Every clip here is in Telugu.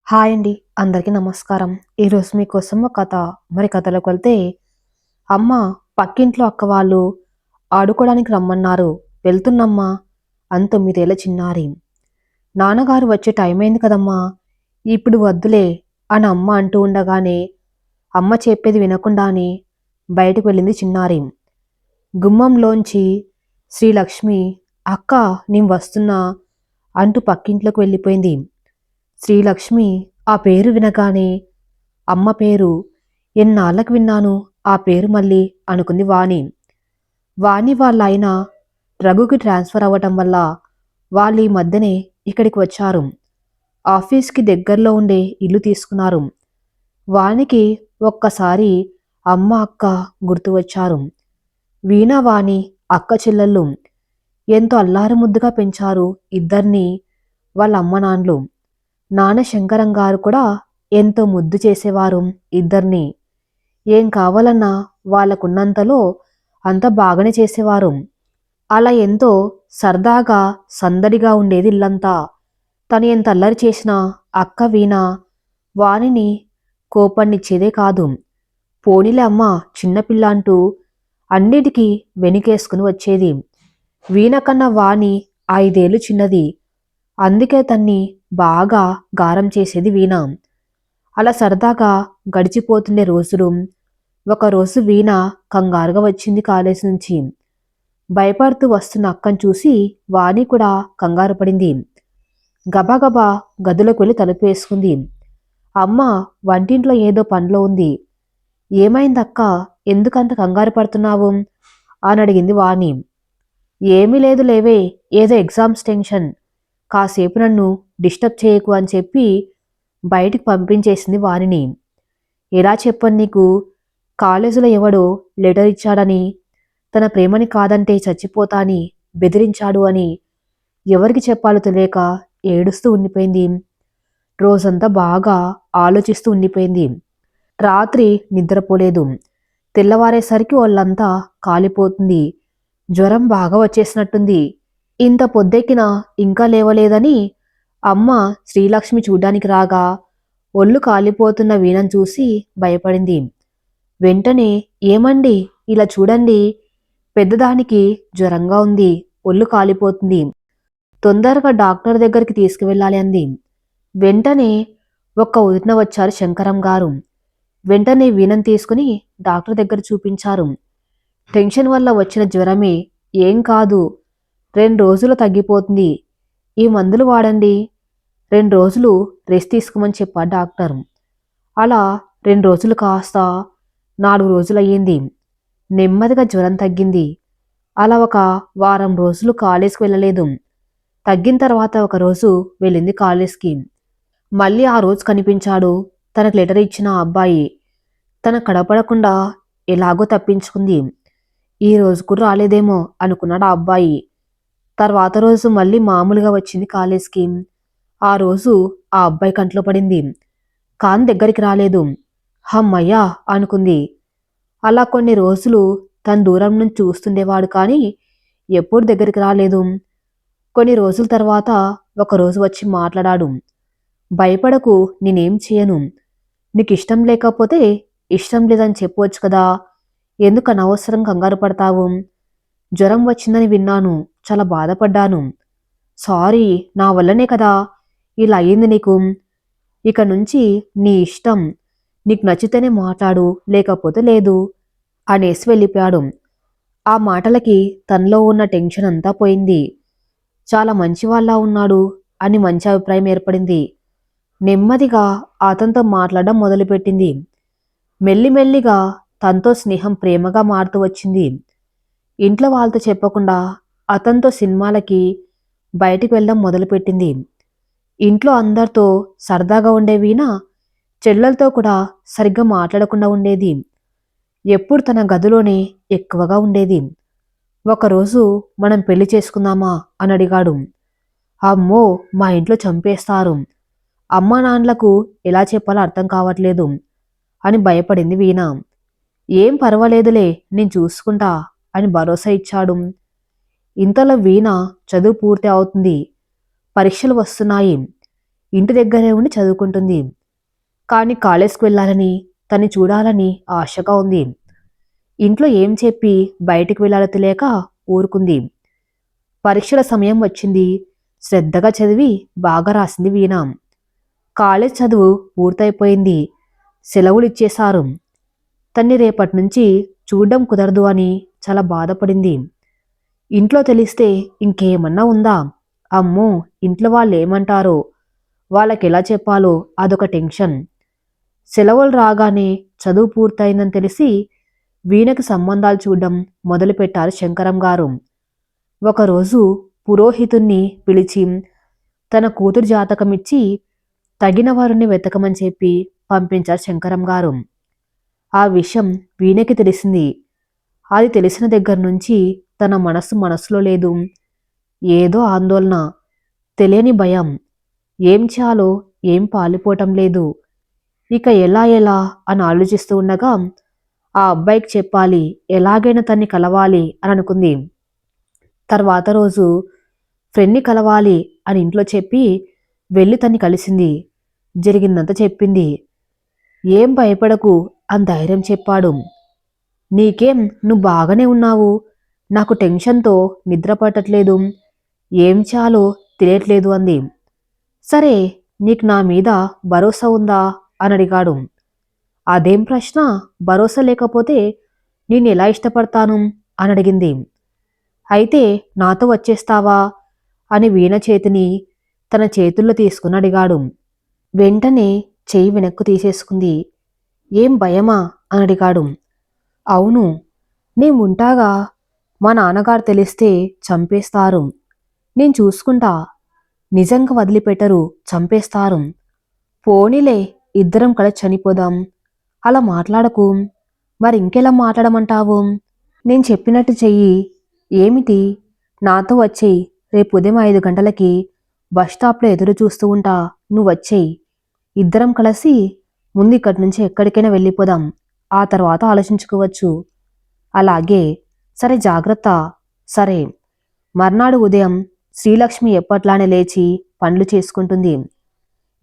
హాయ్ అండి. అందరికీ నమస్కారం. ఈరోజు మీకోసం ఒక కథ. కథలోకి వెళ్తే, అమ్మ పక్కింట్లో అక్క వాళ్ళు ఆడుకోవడానికి రమ్మన్నారు. వెళ్తున్నమ్మా అని 9 ఏళ్ల చిన్నారి. నాన్నగారు వచ్చే టైం అయింది కదమ్మా! ఇప్పుడు వద్దులే అని అమ్మ అంటూ ఉండగానే, అమ్మ చెప్పేది వినకుండానే బయటకు వెళ్ళింది చిన్నారి. గుమ్మంలోంచి శ్రీలక్ష్మి అక్క నేను వస్తున్నా అంటూ పక్కింట్లోకి వెళ్ళిపోయింది. శ్రీలక్ష్మి ఆ పేరు వినగానే అమ్మ పేరు ఎన్నాళ్ళకు విన్నాను ఆ పేరు మళ్ళీ అనుకుంది వాణి. వాణి వాళ్ళ ఆయన రఘుకి ట్రాన్స్ఫర్ అవ్వటం వల్ల వాళ్ళు ఈ మధ్యనే ఇక్కడికి వచ్చారు. ఆఫీస్కి దగ్గరలో ఉండే ఇల్లు తీసుకున్నారు. వానికి ఒక్కసారి అమ్మ అక్క గుర్తు వచ్చారు. వీణ వాణి అక్క చెల్లెళ్ళు ఎంతో అల్లారు ముద్దుగా పెంచారు ఇద్దరిని వాళ్ళ అమ్మ నాన్నలు. నాన్న శంకరం గారు కూడా ఎంతో ముద్దు చేసేవారు ఇద్దరిని. ఏం కావాలన్నా వాళ్ళకున్నంతలో అంత బాగానే చేసేవారు. అలా ఎంతో సరదాగా సందడిగా ఉండేది ఇల్లంతా. తను ఎంత అల్లరి చేసినా అక్క వీణ వాణిని కోపన్నిచ్చేదే కాదు. పోనీలే అమ్మ చిన్నపిల్ల అంటూ అన్నిటికీ వెనుకేసుకుని వచ్చేది. వీణ కన్నా వాణి 5 ఏళ్ళు చిన్నది. అందుకే తన్ని బాగా గారం చేసేది వీణ. అలా సరదాగా గడిచిపోతుండే రోజులు. ఒకరోజు వీణ కంగారుగా వచ్చింది కాలేజీ నుంచి. భయపడుతూ వస్తున్న అక్కను చూసి వాణి కూడా కంగారు పడింది. గబగబా గదిలోకి వెళ్ళి తలుపు వేసుకుంది. అమ్మ వంటింట్లో ఏదో పనిలో ఉంది. ఏమైందక్క, ఎందుకంత కంగారు పడుతున్నావు అని అడిగింది వాణి. ఏమీ లేదు లేవే, ఏదో ఎగ్జామ్స్ టెన్షన్, కాసేపు నన్ను డిస్టర్బ్ చేయకు అని చెప్పి బయటికి పంపించేసింది వాణిని. ఎలా చెప్పను నీకు, కాలేజీలో ఎవడో లెటర్ ఇచ్చాడని, తన ప్రేమని కాదంటే చచ్చిపోతా అని బెదిరించాడు అని ఎవరికి చెప్పాలో తెలియక ఏడుస్తూ ఉండిపోయింది. రోజంతా బాగా ఆలోచిస్తూ ఉండిపోయింది. రాత్రి నిద్రపోలేదు. తెల్లవారేసరికి వాళ్ళంతా కాలిపోతుంది. జ్వరం బాగా వచ్చేసినట్టుంది. ఇంత పొద్దెక్కినా ఇంకా లేవలేదని అమ్మ శ్రీలక్ష్మి చూడ్డానికి రాగా ఒళ్ళు కాలిపోతున్న వీణను చూసి భయపడింది. వెంటనే ఏమండి ఇలా చూడండి, పెద్దదానికి జ్వరంగా ఉంది, ఒళ్ళు కాలిపోతుంది, తొందరగా డాక్టర్ దగ్గరికి తీసుకువెళ్ళాలి అంది. వెంటనే ఒక్క ఉదిన వచ్చారు శంకరం గారు. వెంటనే వీణను తీసుకుని డాక్టర్ దగ్గర చూపించారు. టెన్షన్ వల్ల వచ్చిన జ్వరమే, ఏం కాదు, 2 రోజులు తగ్గిపోతుంది, ఈ మందులు వాడండి, 2 రోజులు రెస్ట్ తీసుకోమని చెప్పాడు డాక్టర్. అలా 2 రోజులు కాస్త 4 రోజులయ్యింది. నెమ్మదిగా జ్వరం తగ్గింది. అలా ఒక వారం రోజులు కాలేజ్కి వెళ్ళలేదు. తగ్గిన తర్వాత ఒకరోజు వెళ్ళింది కాలేజ్కి. మళ్ళీ ఆ రోజు కనిపించాడు తనకు లెటర్ ఇచ్చిన ఆ అబ్బాయి. తన కడపడకుండా ఎలాగో తప్పించుకుంది. ఈ రోజు కూడా రాలేదేమో అనుకున్నాడు ఆ అబ్బాయి. తర్వాత రోజు మళ్ళీ మామూలుగా వచ్చింది కాలేజ్కి. ఆ రోజు ఆ అబ్బాయి కంట్లో పడింది. కాన్ దగ్గరికి రాలేదు. హమ్మయ్యా అనుకుంది. అలా కొన్ని రోజులు తను దూరం నుంచి చూస్తుండేవాడు కానీ ఎప్పుడు దగ్గరికి రాలేదు. కొన్ని రోజుల తర్వాత ఒకరోజు వచ్చి మాట్లాడాడు. భయపడకు, నేనేం చేయను, నీకు ఇష్టం లేకపోతే ఇష్టం లేదని చెప్పవచ్చు కదా, ఎందుకు అనవసరం కంగారు పడతావు, జ్వరం వచ్చిందని విన్నాను, చాలా బాధపడ్డాను, సారీ, నా వల్లనే కదా ఇలా అయ్యింది నీకు, ఇక నుంచి నీ ఇష్టం, నీకు నచ్చితేనే మాట్లాడు, లేకపోతే లేదు అనేసి వెళ్ళిపోయాడు. ఆ మాటలకి తనలో ఉన్న టెన్షన్ అంతా పోయింది. చాలా మంచివాళ్ళ ఉన్నాడు అని మంచి అభిప్రాయం ఏర్పడింది. నెమ్మదిగా అతనితో మాట్లాడడం మొదలుపెట్టింది. మెల్లిమెల్లిగా తనతో స్నేహం ప్రేమగా మారుతూ వచ్చింది. ఇంట్లో వాళ్ళతో చెప్పకుండా అతనితో సినిమాలకి బయటికి వెళ్ళడం మొదలుపెట్టింది. ఇంట్లో అందరితో సరదాగా ఉండే వీణ చెల్లెలతో కూడా సరిగ్గా మాట్లాడకుండా ఉండేది. ఎప్పుడు తన గదిలోనే ఎక్కువగా ఉండేది. ఒకరోజు మనం పెళ్లి చేసుకుందామా అని అడిగాడు. అమ్మో, మా ఇంట్లో చంపేస్తారు, అమ్మా నాన్నలకు ఎలా చెప్పాలో అర్థం కావట్లేదు అని భయపడింది వీణ. ఏం పర్వాలేదులే, నేను చూసుకుంటా అని భరోసా ఇచ్చాడు. ఇంతలో వీణ చదువు పూర్తి అవుతుంది. పరీక్షలు వస్తున్నాయి. ఇంటి దగ్గరే ఉండి చదువుకుంటుంది. కానీ కాలేజ్కి వెళ్ళాలని, తన్ని చూడాలని ఆశగా ఉంది. ఇంట్లో ఏం చెప్పి బయటికి వెళ్ళాలో తెలియక ఊరుకుంది. పరీక్షల సమయం వచ్చింది. శ్రద్ధగా చదివి బాగా రాసింది వీణ. కాలేజ్ చదువు పూర్తయిపోయింది. సెలవులు ఇచ్చేశారు. తన్ని రేపటి నుంచి చూడ్డం కుదరదు అని చాలా బాధపడింది. ఇంట్లో తెలిస్తే ఇంకేమన్నా ఉందా? అమ్మో, ఇంట్లో వాళ్ళు ఏమంటారో, వాళ్ళకెలా చెప్పాలో అదొక టెన్షన్. సెలవులు రాగానే చదువు పూర్తయిందని తెలిసి వీణకి సంబంధాలు చూడడం మొదలుపెట్టారు శంకరం గారు. ఒకరోజు పురోహితుణ్ణి పిలిచి తన కూతురు జాతకం ఇచ్చి తగిన వారిని వెతకమని చెప్పి పంపించారు శంకరం గారు. ఆ విషయం వీణకి తెలిసింది. అది తెలిసిన దగ్గర నుంచి తన మనసులో లేదు. ఏదో ఆందోళన, తెలియని భయం. ఏం చేయాలో ఏం పాలుపోవటం లేదు. ఇక ఎలా ఎలా అని ఆలోచిస్తూ ఉండగా ఆ అబ్బాయికి చెప్పాలి, ఎలాగైనా తన్ని కలవాలి అని అనుకుంది. తర్వాత రోజు ఫ్రెండ్ని కలవాలి అని ఇంట్లో చెప్పి వెళ్ళి తన్ని కలిసింది. జరిగిందంతా చెప్పింది. ఏం భయపడకు అని ధైర్యం చెప్పాడు. నీకేం, నువ్వు బాగానే ఉన్నావు, నాకు టెన్షన్తో నిద్ర పట్టట్లేదు, ఏం చేయాలో తెలియట్లేదు అంది. సరే, నీకు నా మీద భరోసా ఉందా అని అడిగాడు. అదేం ప్రశ్న, భరోసా లేకపోతే నేను ఎలా ఇష్టపడతాను అని అడిగింది. అయితే నాతో వచ్చేస్తావా అని వీణ చేతిని తన చేతుల్లో తీసుకుని అడిగాడు. వెంటనే చెయ్యి వెనక్కు తీసేసుకుంది. ఏం భయమా అని అడిగాడు. అవును, నేనుంటాగా, మా నాన్నగారు తెలిస్తే చంపేస్తారు, నేను చూసుకుంటా, నిజంగా వదిలిపెట్టరు, చంపేస్తారు. పోనీలే, ఇద్దరం కలిసి చనిపోదాం. అలా మాట్లాడకు. మరి ఇంకెలా మాట్లాడమంటావు? నేను చెప్పినట్టు చెయ్యి. ఏమిటి? నాతో వచ్చేయి. రేపు ఉదయం 5 గంటలకి బస్టాప్లో ఎదురు చూస్తూ ఉంటా, నువ్వు వచ్చేయి. ఇద్దరం కలిసి ముందు ఇక్కడి నుంచి ఎక్కడికైనా వెళ్ళిపోదాం. ఆ తర్వాత ఆలోచించుకోవచ్చు. అలాగే. సరే, జాగ్రత్త. సరే. మర్నాడు ఉదయం శ్రీలక్ష్మి ఎప్పట్లానే లేచి పనులు చేసుకుంటుంది.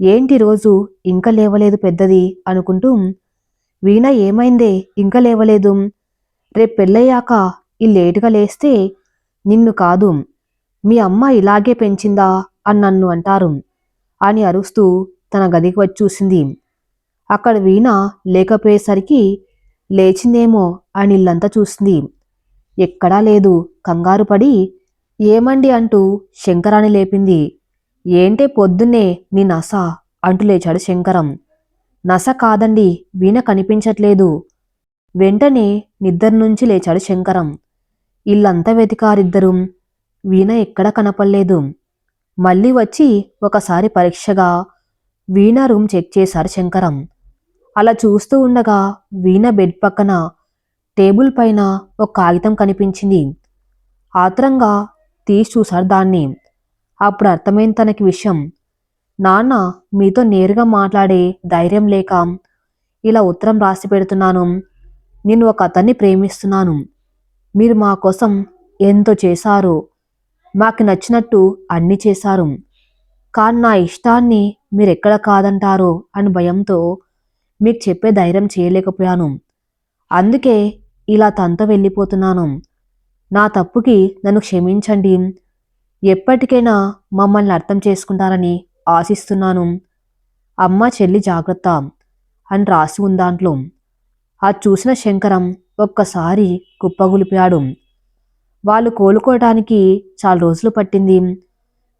ఏంటి రోజు ఇంకా లేవలేదు పెద్దది అనుకుంటూ, వీణ ఏమైందే ఇంకా లేవలేదు? రేపు పెళ్ళయ్యాక ఈ లేటుగా లేస్తే నిన్ను కాదు, మీ అమ్మ ఇలాగే పెంచిందా అని నన్ను అంటారు అని అరుస్తూ తన గదికి వచ్చి చూసింది. అక్కడ వీణ లేకపోయేసరికి లేచిందేమో అని ఇల్లంతా చూసింది. ఎక్కడా లేదు. కంగారు పడి ఏమండి అంటూ శంకరాన్ని లేపింది. ఏంటే పొద్దున్నే నీ నస అంటూ లేచాడు శంకరం. నస కాదండి, వీణ కనిపించట్లేదు. వెంటనే నిద్ర నుంచి లేచాడు శంకరం. ఇల్లంతా వెతికారిద్దరూ. వీణ ఎక్కడా కనపడలేదు. మళ్ళీ వచ్చి ఒకసారి పరీక్షగా వీణ రూమ్ చెక్ చేశారు శంకరం. అలా చూస్తూ ఉండగా వీణ బెడ్ పక్కన టేబుల్ పైన ఒక కాగితం కనిపించింది. ఆత్రంగా తీసి చూశాడు దాన్ని. అప్పుడు అర్థమైంది తనకి విషయం. నాన్న మీతో నేరుగా మాట్లాడే ధైర్యం లేక ఇలా ఉత్తరం రాసి పెడుతున్నాను. నేను ఒక అతన్ని ప్రేమిస్తున్నాను. మీరు మా కోసం ఎంతో చేశారు. మాకు నచ్చినట్టు అన్నీ చేశారు. కానీ నా ఇష్టాన్ని మీరెక్కడ కాదంటారో అని భయంతో మీకు చెప్పే ధైర్యం చేయలేకపోయాను. అందుకే ఇలా తనతో వెళ్ళిపోతున్నాను. నా తప్పుకి నన్ను క్షమించండి. ఎప్పటికైనా మమ్మల్ని అర్థం చేసుకుంటారని ఆశిస్తున్నాను. అమ్మ చెల్లి జాగ్రత్త అని రాసి ఉందాంట్లో. అది చూసిన శంకరం ఒక్కసారి కుప్పగొలిపాడు. వాళ్ళు కోలుకోవటానికి చాలా రోజులు పట్టింది.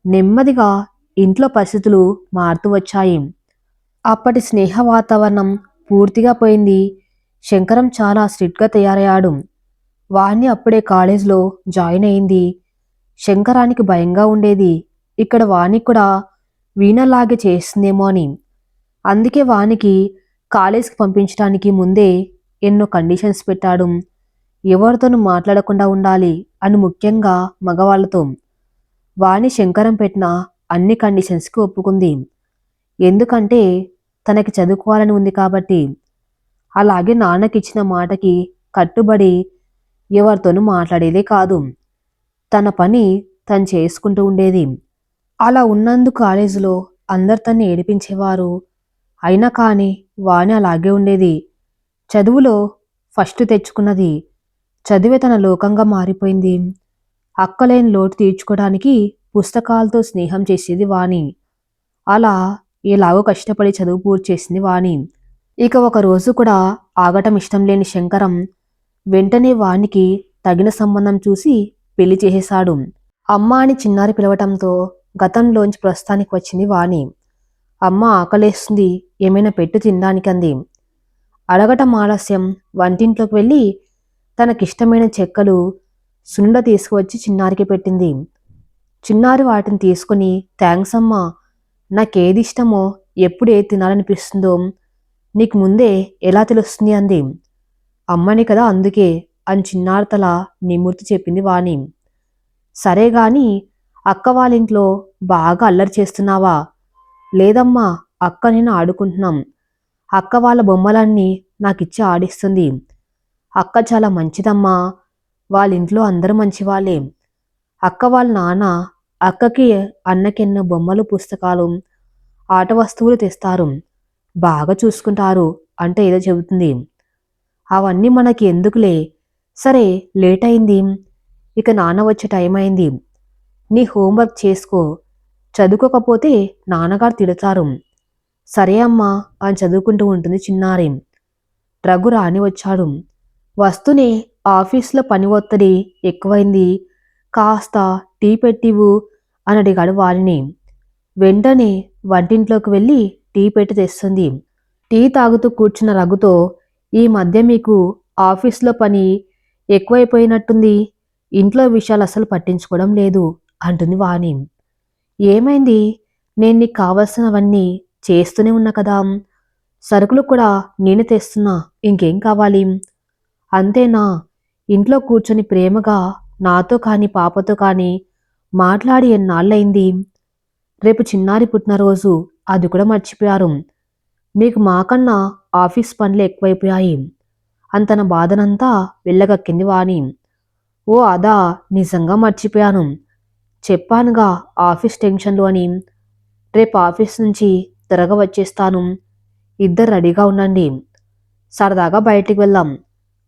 నెమ్మదిగా ఇంట్లో పరిస్థితులు మారుతూ వచ్చాయి. అప్పటి స్నేహ వాతావరణం పూర్తిగా పోయింది. శంకరం చాలా స్ట్రిక్ట్గా తయారయ్యాడు. వాణ్ణి అప్పుడే కాలేజ్లో జాయిన్ అయింది. శంకరానికి భయంగా ఉండేది, ఇక్కడ వాణ్ణి కూడా వీణలాగే చేస్తుందేమో అని. అందుకే వానికి కాలేజ్కి పంపించడానికి ముందే ఎన్నో కండిషన్స్ పెట్టాడు. ఎవరితోనూ మాట్లాడకుండా ఉండాలి అని, ముఖ్యంగా మగవాళ్లతో. వాణి శంకరం పెట్టిన అన్ని కండిషన్స్కి ఒప్పుకుంది. ఎందుకంటే తనకి చదువుకోవాలని ఉంది కాబట్టి. అలాగే నాన్నకిచ్చిన మాటకి కట్టుబడి ఎవరితోనూ మాట్లాడేదే కాదు. తన పని తను చేసుకుంటూ ఉండేది. అలా ఉన్నందుకు కాలేజీలో అందరు తన్ని ఏడిపించేవారు. అయినా కానీ వాణి అలాగే ఉండేది. చదువులో ఫస్ట్ తెచ్చుకున్నది. చదివే తన లోకంగా మారిపోయింది. అక్కలేని లోటు తీర్చుకోవడానికి పుస్తకాలతో స్నేహం చేసేది వాణి. అలా ఎలాగో కష్టపడి చదువు పూర్తి చేసింది వాణి. ఇక ఒక రోజు కూడా ఆగటం ఇష్టం లేని శంకరం వెంటనే వానికి తగిన సంబంధం చూసి పెళ్లి చేసేశాడు. అమ్మ అని చిన్నారి పిలవటంతో గతంలోంచి ప్రస్తుతానికి వచ్చింది వాణి. అమ్మ ఆకలేస్తుంది, ఏమైనా పెట్టు తినడానికంది. అడగటం ఆలస్యం వంటింట్లోకి వెళ్ళి తనకిష్టమైన చెక్కలు సున్నుండ తీసుకువచ్చి చిన్నారికి పెట్టింది. చిన్నారి వాటిని తీసుకుని థ్యాంక్స్ అమ్మా, నాకేది ఇష్టమో ఎప్పుడు ఏది తినాలనిపిస్తుందో నీకు ముందే ఎలా తెలుస్తుంది అంది. అమ్మని కదా అందుకే అని చిన్నారి తల నిముర్తి చెప్పింది వాణి. సరే గాని అక్క వాళ్ళింట్లో బాగా అల్లరి చేస్తున్నావా? లేదమ్మా, అక్క నేను ఆడుకుంటున్నాం. అక్క వాళ్ళ బొమ్మలన్నీ నాకిచ్చి ఆడిస్తుంది. అక్క చాలా మంచిదమ్మా, వాళ్ళింట్లో అందరూ మంచివాళ్ళే. అక్క వాళ్ళ నాన్న అక్కకి అన్నకెన్నో బొమ్మలు పుస్తకాలు ఆట వస్తువులు తెస్తారు, బాగా చూసుకుంటారు అంటే ఏదో చెబుతుంది. అవన్నీ మనకి ఎందుకులే, సరే లేట్ అయింది, ఇక నాన్న వచ్చే టైం అయింది, నీ హోంవర్క్ చేసుకో, చదువుకోకపోతే నాన్నగారు తిడతారు. సరే అమ్మా అని చదువుకుంటూ ఉంటుంది చిన్నారి. రఘు రాని వచ్చాడు. వస్తూనే ఆఫీస్లో పని ఒత్తిడి ఎక్కువైంది, కాస్త టీ పెట్టివు అని అడిగాడు వాలిని. వెంటనే వంటింట్లోకి వెళ్ళి టీ పెట్టి తెస్తుంది. టీ తాగుతూ కూర్చున్న రఘుతో, ఈ మధ్య మీకు ఆఫీస్లో పని ఎక్కువైపోయినట్టుంది, ఇంట్లో విషయాలు అసలు పట్టించుకోవడం లేదు అంటుంది వాణి. ఏమైంది, నేను నీకు కావలసినవన్నీ చేస్తూనే ఉన్నా కదా, సరుకులు కూడా నేను తెస్తున్నా, ఇంకేం కావాలి? అంతేనా, ఇంట్లో కూర్చొని ప్రేమగా నాతో కానీ పాపతో కానీ మాట్లాడి ఎన్నాళ్ళయింది. రేపు చిన్నారి పుట్టినరోజు, అది కూడా మర్చిపోయారు. మీకు మాకన్నా ఆఫీస్ పనులు ఎక్కువైపోయాయి అంతన బాధనంతా వెళ్ళగక్కింది వాణి. ఓ అదా, నిజంగా మర్చిపోయాను, చెప్పానుగా ఆఫీస్ టెన్షన్లు అని. రేపు ఆఫీస్ నుంచి త్వరగా వచ్చేస్తాను, ఇద్దరు రెడీగా ఉండండి, సరదాగా బయటికి వెళ్దాం,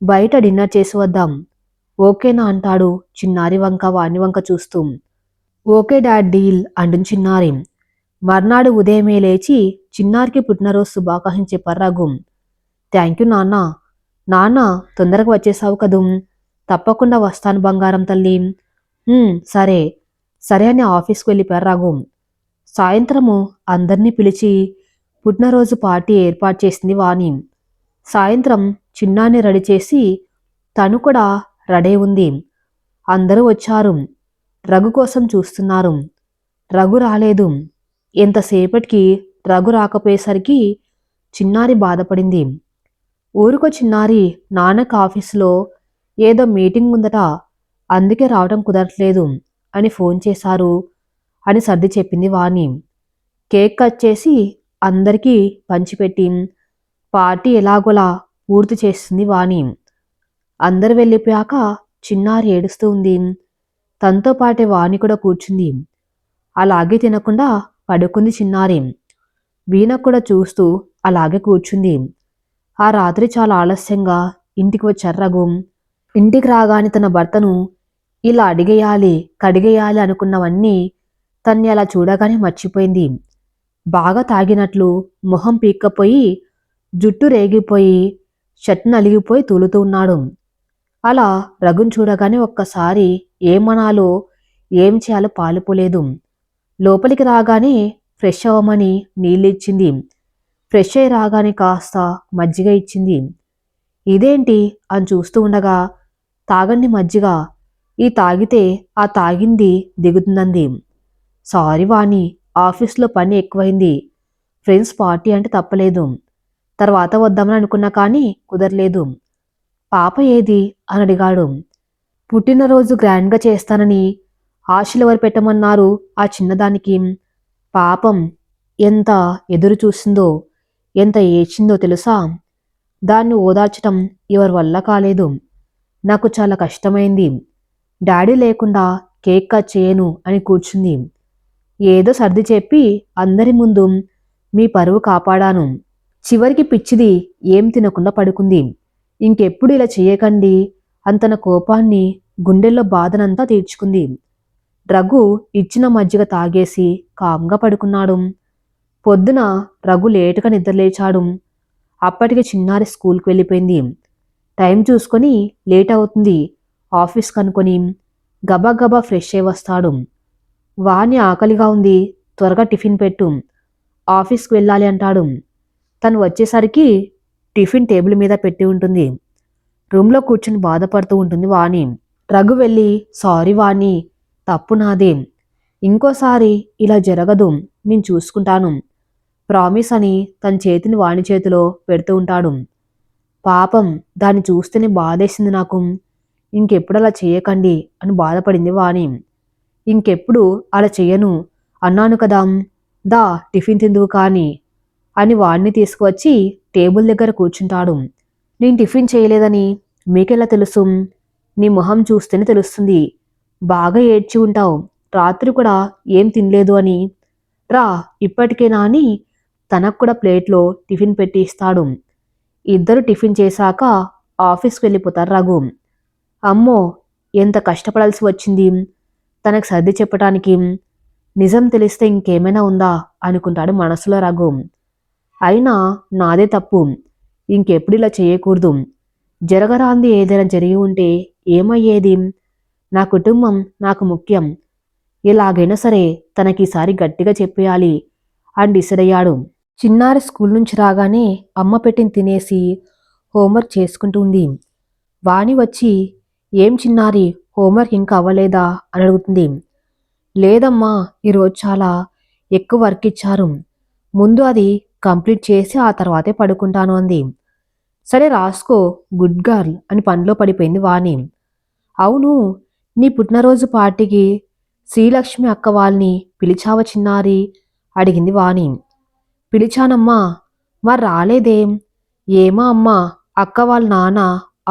బయట డిన్నర్ చేసి వద్దాం, ఓకేనా అంటాడు చిన్నారి వంక వాణి వంక చూస్తూ. ఓకే డాడ్, డీల్ అంటుంది చిన్నారి. మర్నాడు ఉదయమే లేచి చిన్నారికి పుట్టినరోజు శుభాకాంక్షలు చెప్పారు రఘు. థ్యాంక్ యూ నాన్న, నాన్న తొందరగా వచ్చేసావు కదూ, తప్పకుండా వస్తాను బంగారం తల్లి. సరే సరే అని ఆఫీస్కి వెళ్ళిపోయారు రఘు. సాయంత్రము అందరినీ పిలిచి పుట్టినరోజు పార్టీ ఏర్పాటు చేసింది వాణి. సాయంత్రం చిన్నాన్ని రెడీ చేసి తను కూడా రెడీ ఉంది. అందరూ వచ్చారు. రఘు కోసం చూస్తున్నారు. రఘు రాలేదు. ఎంతసేపటికి రఘు రాకపోయేసరికి చిన్నారి బాధపడింది. ఊరుకో చిన్నారి, నాన్నకు ఆఫీసులో ఏదో మీటింగ్ ఉందట, అందుకే రావడం కుదరట్లేదు అని ఫోన్ చేశారు అని సర్ది చెప్పింది వాణి. కేక్ కట్ చేసి అందరికీ పంచిపెట్టి పార్టీ ఎలాగోలా పూర్తి చేస్తుంది వాణి. అందరు వెళ్ళిపోయాక చిన్నారి ఏడుస్తూ ఉంది. తనతో పాటే వాణి కూడా కూర్చుంది. అలాగే తినకుండా పడుకుంది చిన్నారి. వీణ కూడా చూస్తూ అలాగే కూర్చుంది. ఆ రాత్రి చాలా ఆలస్యంగా ఇంటికి వచ్చారు రఘు. ఇంటికి రాగానే తన భర్తను ఇలా అడిగేయాలి కడిగేయాలి అనుకున్నవన్నీ తన్ని అలా చూడగానే మర్చిపోయింది. బాగా తాగినట్లు మొహం పీక్కపోయి, జుట్టు రేగిపోయి, షర్ట్ నలిగిపోయి తూలుతూ ఉన్నాడు. అలా రఘుని చూడగానే ఒక్కసారి ఏమనాలో ఏం చేయాలో పాలుపోలేదు. లోపలికి రాగానే ఫ్రెష్ అవ్వమని నీళ్ళిచ్చింది. ఫ్రెష్ అయి రాగానే కాస్త మజ్జిగ ఇచ్చింది. ఇదేంటి అని చూస్తూ ఉండగా, తాగండి మజ్జిగ, ఈ తాగితే ఆ తాగింది దిగుతుందంది. సారీ వాణి, ఆఫీస్లో పని ఎక్కువైంది, ఫ్రెండ్స్ పార్టీ అంటే తప్పలేదు, తర్వాత వద్దామని అనుకున్నా కానీ కుదరలేదు. పాప ఏది అని అడిగాడు. పుట్టినరోజు గ్రాండ్గా చేస్తానని ఆశలు ఎవరు పెట్టమన్నారు ఆ చిన్నదానికి? పాపం ఎంత ఎదురు చూసిందో, ఎంత ఏడ్చిందో తెలుసా? దాన్ని ఓదార్చటం ఎవరి వల్ల కాలేదు. నాకు చాలా కష్టమైంది. డాడీ లేకుండా కేక్ కట్ చేయను అని కూర్చుంది. ఏదో సర్ది చెప్పి అందరి ముందు మీ పరువు కాపాడాను. చివరికి పిచ్చిది ఏం తినకుండా పడుకుంది. ఇంకెప్పుడు ఇలా చెయ్యకండి అని తన కోపాన్ని, గుండెల్లో బాధనంతా తీర్చుకుంది. రఘు ఇచ్చిన మజ్జిగ తాగేసి కామ్గా పడుకున్నాడు. పొద్దున రఘు లేటుగా నిద్రలేచాడు. అప్పటికి చిన్నారి స్కూల్కి వెళ్ళిపోయింది. టైం చూసుకొని లేట్ అవుతుంది ఆఫీస్ కనుకొని గబగబా ఫ్రెష్ అయి వస్తాడు. వాణి ఆకలిగా ఉంది, త్వరగా టిఫిన్ పెట్టు, ఆఫీస్కి వెళ్ళాలి అంటాడు. తను వచ్చేసరికి టిఫిన్ టేబుల్ మీద పెట్టి ఉంటుంది. రూమ్లో కూర్చుని బాధపడుతూ ఉంటుంది వాణి. రఘు వెళ్ళి సారీ వాణి, తప్పు నాదే, ఇంకోసారి ఇలా జరగదు, నేను చూసుకుంటాను, ప్రామిస్ అని తన చేతిని వాణి చేతిలో పెడుతూ ఉంటాడు. పాపం దాన్ని చూస్తేనే బాధేసింది నాకు. ఇంకెప్పుడు అలా చేయకండి అని బాధపడింది వాణి. ఇంకెప్పుడు అలా చెయ్యను అన్నాను కదా, దా టిఫిన్ తిందువు కానీ అని వాణ్ణి తీసుకువచ్చి టేబుల్ దగ్గర కూర్చుంటాడు. నేను టిఫిన్ చేయలేదని మీకెలా తెలుసు? నీ మొహం చూస్తేనే తెలుస్తుంది. బాగా ఏడ్చి ఉంటావు, రాత్రి కూడా ఏం తినలేదు అని. రా ఇప్పటికేనా అని తనకు కూడా ప్లేట్లో టిఫిన్ పెట్టి ఇస్తాడు. ఇద్దరు టిఫిన్ చేశాక ఆఫీస్కి వెళ్ళిపోతారు రఘు. అమ్మో, ఎంత కష్టపడాల్సి వచ్చింది తనకు సర్ది చెప్పటానికి. నిజం తెలిస్తే ఇంకేమైనా ఉందా అనుకుంటాడు మనసులో రఘు. అయినా నాదే తప్పు, ఇంకెప్పుడు ఇలా చేయకూడదు. జరగరాంది ఏదైనా జరిగి ఉంటే ఏమయ్యేది? నా కుటుంబం నాకు ముఖ్యం. ఎలాగైనా సరే తనకీసారి గట్టిగా చెప్పేయాలి అని డిసైడ్ అయ్యాడు. చిన్నారి స్కూల్ నుంచి రాగానే అమ్మ పెట్టిన తినేసి హోంవర్క్ చేసుకుంటుంది. వాణి వచ్చి, ఏం చిన్నారి, హోంవర్క్ ఇంకా అవ్వలేదా అని అడుగుతుంది. లేదమ్మా, ఈరోజు చాలా ఎక్కువ వర్క్ ఇచ్చారు, ముందు అది కంప్లీట్ చేసి ఆ తర్వాతే పడుకుంటాను అంది. సరే రాసుకో, గుడ్ గర్ల్ అని పనిలో పడిపోయింది వాణి. అవును, నీ పుట్టినరోజు పార్టీకి శ్రీలక్ష్మి అక్క వాళ్ళని పిలిచావ చిన్నారి అడిగింది వాణి. పిలిచానమ్మా, మరి రాలేదేం? ఏమో అమ్మా, అక్క వాళ్ళ నాన్న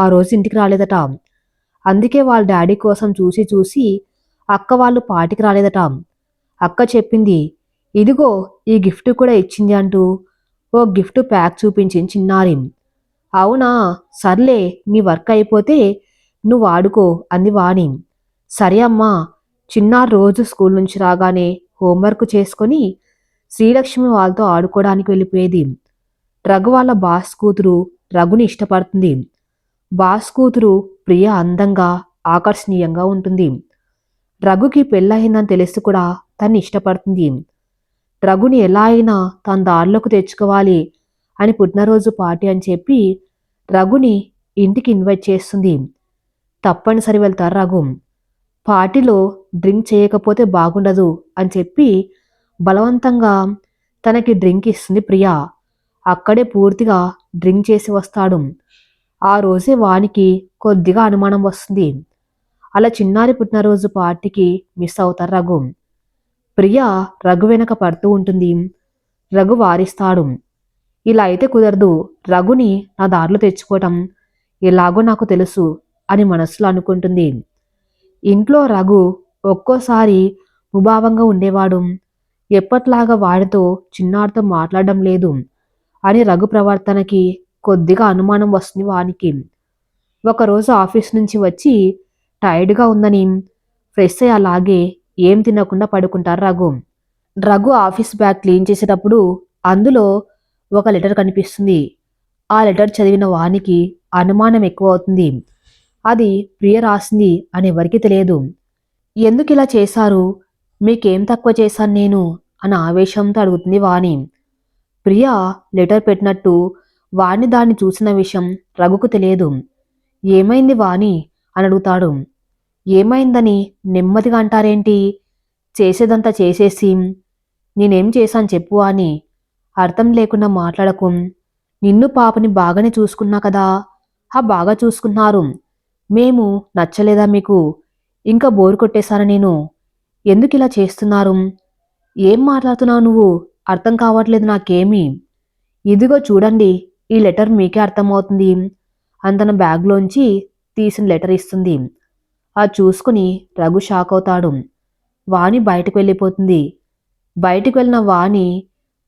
ఆ రోజు ఇంటికి రాలేదట, అందుకే వాళ్ళ డాడీ కోసం చూసి చూసి అక్క వాళ్ళు పార్టీకి రాలేదట. అక్క చెప్పింది, ఇదిగో ఈ గిఫ్ట్ కూడా ఇచ్చింది అంటూ ఓ గిఫ్ట్ ప్యాక్ చూపించింది చిన్నారి. అవునా, సర్లే, నీ వర్క్ అయిపోతే నువ్వు ఆడుకో అంది వాణి. సరే అమ్మా. చిన్నారి రోజు స్కూల్ నుంచి రాగానే హోంవర్క్ చేసుకొని శ్రీలక్ష్మి వాళ్ళతో ఆడుకోవడానికి వెళ్ళిపోయేది. రఘు వాళ్ళ బాస్ కూతురు రఘుని ఇష్టపడుతుంది. బాస్ కూతురు ప్రియ అందంగా, ఆకర్షణీయంగా ఉంటుంది. రఘుకి పెళ్ళయిందని తెలిసి కూడా తన్ని ఇష్టపడుతుంది. రఘుని ఎలా అయినా తన దారిలోకి తెచ్చుకోవాలి అని పుట్టినరోజు పార్టీ అని చెప్పి రఘుని ఇంటికి ఇన్వైట్ చేస్తుంది. తప్పనిసరి వెళ్తారు రఘు. పార్టీలో డ్రింక్ చేయకపోతే బాగుండదు అని చెప్పి బలవంతంగా తనకి డ్రింక్ ఇస్తుంది ప్రియా. అక్కడే పూర్తిగా డ్రింక్ చేసి వస్తాడు. ఆ రోజే వానికి కొద్దిగా అనుమానం వస్తుంది. అలా చిన్నారి పుట్టినరోజు పార్టీకి మిస్ అవుతారు రఘు. ప్రియ రఘు వెనక పడుతూ ఉంటుంది. రఘు వారిస్తాడు. ఇలా అయితే కుదరదు, రఘుని నా దారిలో తెచ్చుకోవటం ఎలాగో నాకు తెలుసు అని మనసులో అనుకుంటుంది. ఇంట్లో రఘు ఒక్కోసారి ముభావంగా ఉండేవాడు. ఎప్పట్లాగా వాడితో చిన్నారితో మాట్లాడడం లేదు అని రఘు ప్రవర్తనకి కొద్దిగా అనుమానం వస్తుంది వానికి. ఒకరోజు ఆఫీస్ నుంచి వచ్చి టైర్డ్గా ఉందని ఫ్రెష్ అయ్యి అలాగే ఏం తినకుండా పడుకుంటారు Raghu. Raghu office bag clean చేసేటప్పుడు అందులో ఒక లెటర్ కనిపిస్తుంది. ఆ లెటర్ చదివిన వానికి అనుమానం ఎక్కువ అవుతుంది. అది ప్రియ రాసింది అని ఎవరికీ తెలియదు. ఎందుకు ఇలా చేశారు? మీకేం తక్కువ చేశాను నేను అని ఆవేశంతో అడుగుతుంది వాణి. ప్రియ లెటర్ పెట్టినట్టు వాణి దాన్ని చూసిన విషయం రఘుకు తెలియదు. ఏమైంది వాణి అని అడుగుతాడు. ఏమైందని నెమ్మదిగా అంటారేంటి? చేసేదంతా చేసేసి నేనేం చేశాను చెప్పు అని అర్థం లేకుండా మాట్లాడకు. నిన్ను పాపని బాగానే చూసుకున్నా కదా. బాగా చూసుకున్నారు. మేము నచ్చలేదా మీకు? ఇంకా బోరు కొట్టేశాను నేను. ఎందుకు ఇలా చేస్తున్నారు? ఏం మాట్లాడుతున్నావు నువ్వు? అర్థం కావట్లేదు నాకేమీ. ఇదిగో చూడండి, ఈ లెటర్ మీకే అర్థమవుతుంది అని తన బ్యాగ్లోంచి తీసిన లెటర్ ఇస్తుంది. అది చూసుకుని రఘు షాక్ అవుతాడు. వాణి బయటకు వెళ్ళిపోతుంది. బయటికి వెళ్ళిన వాణి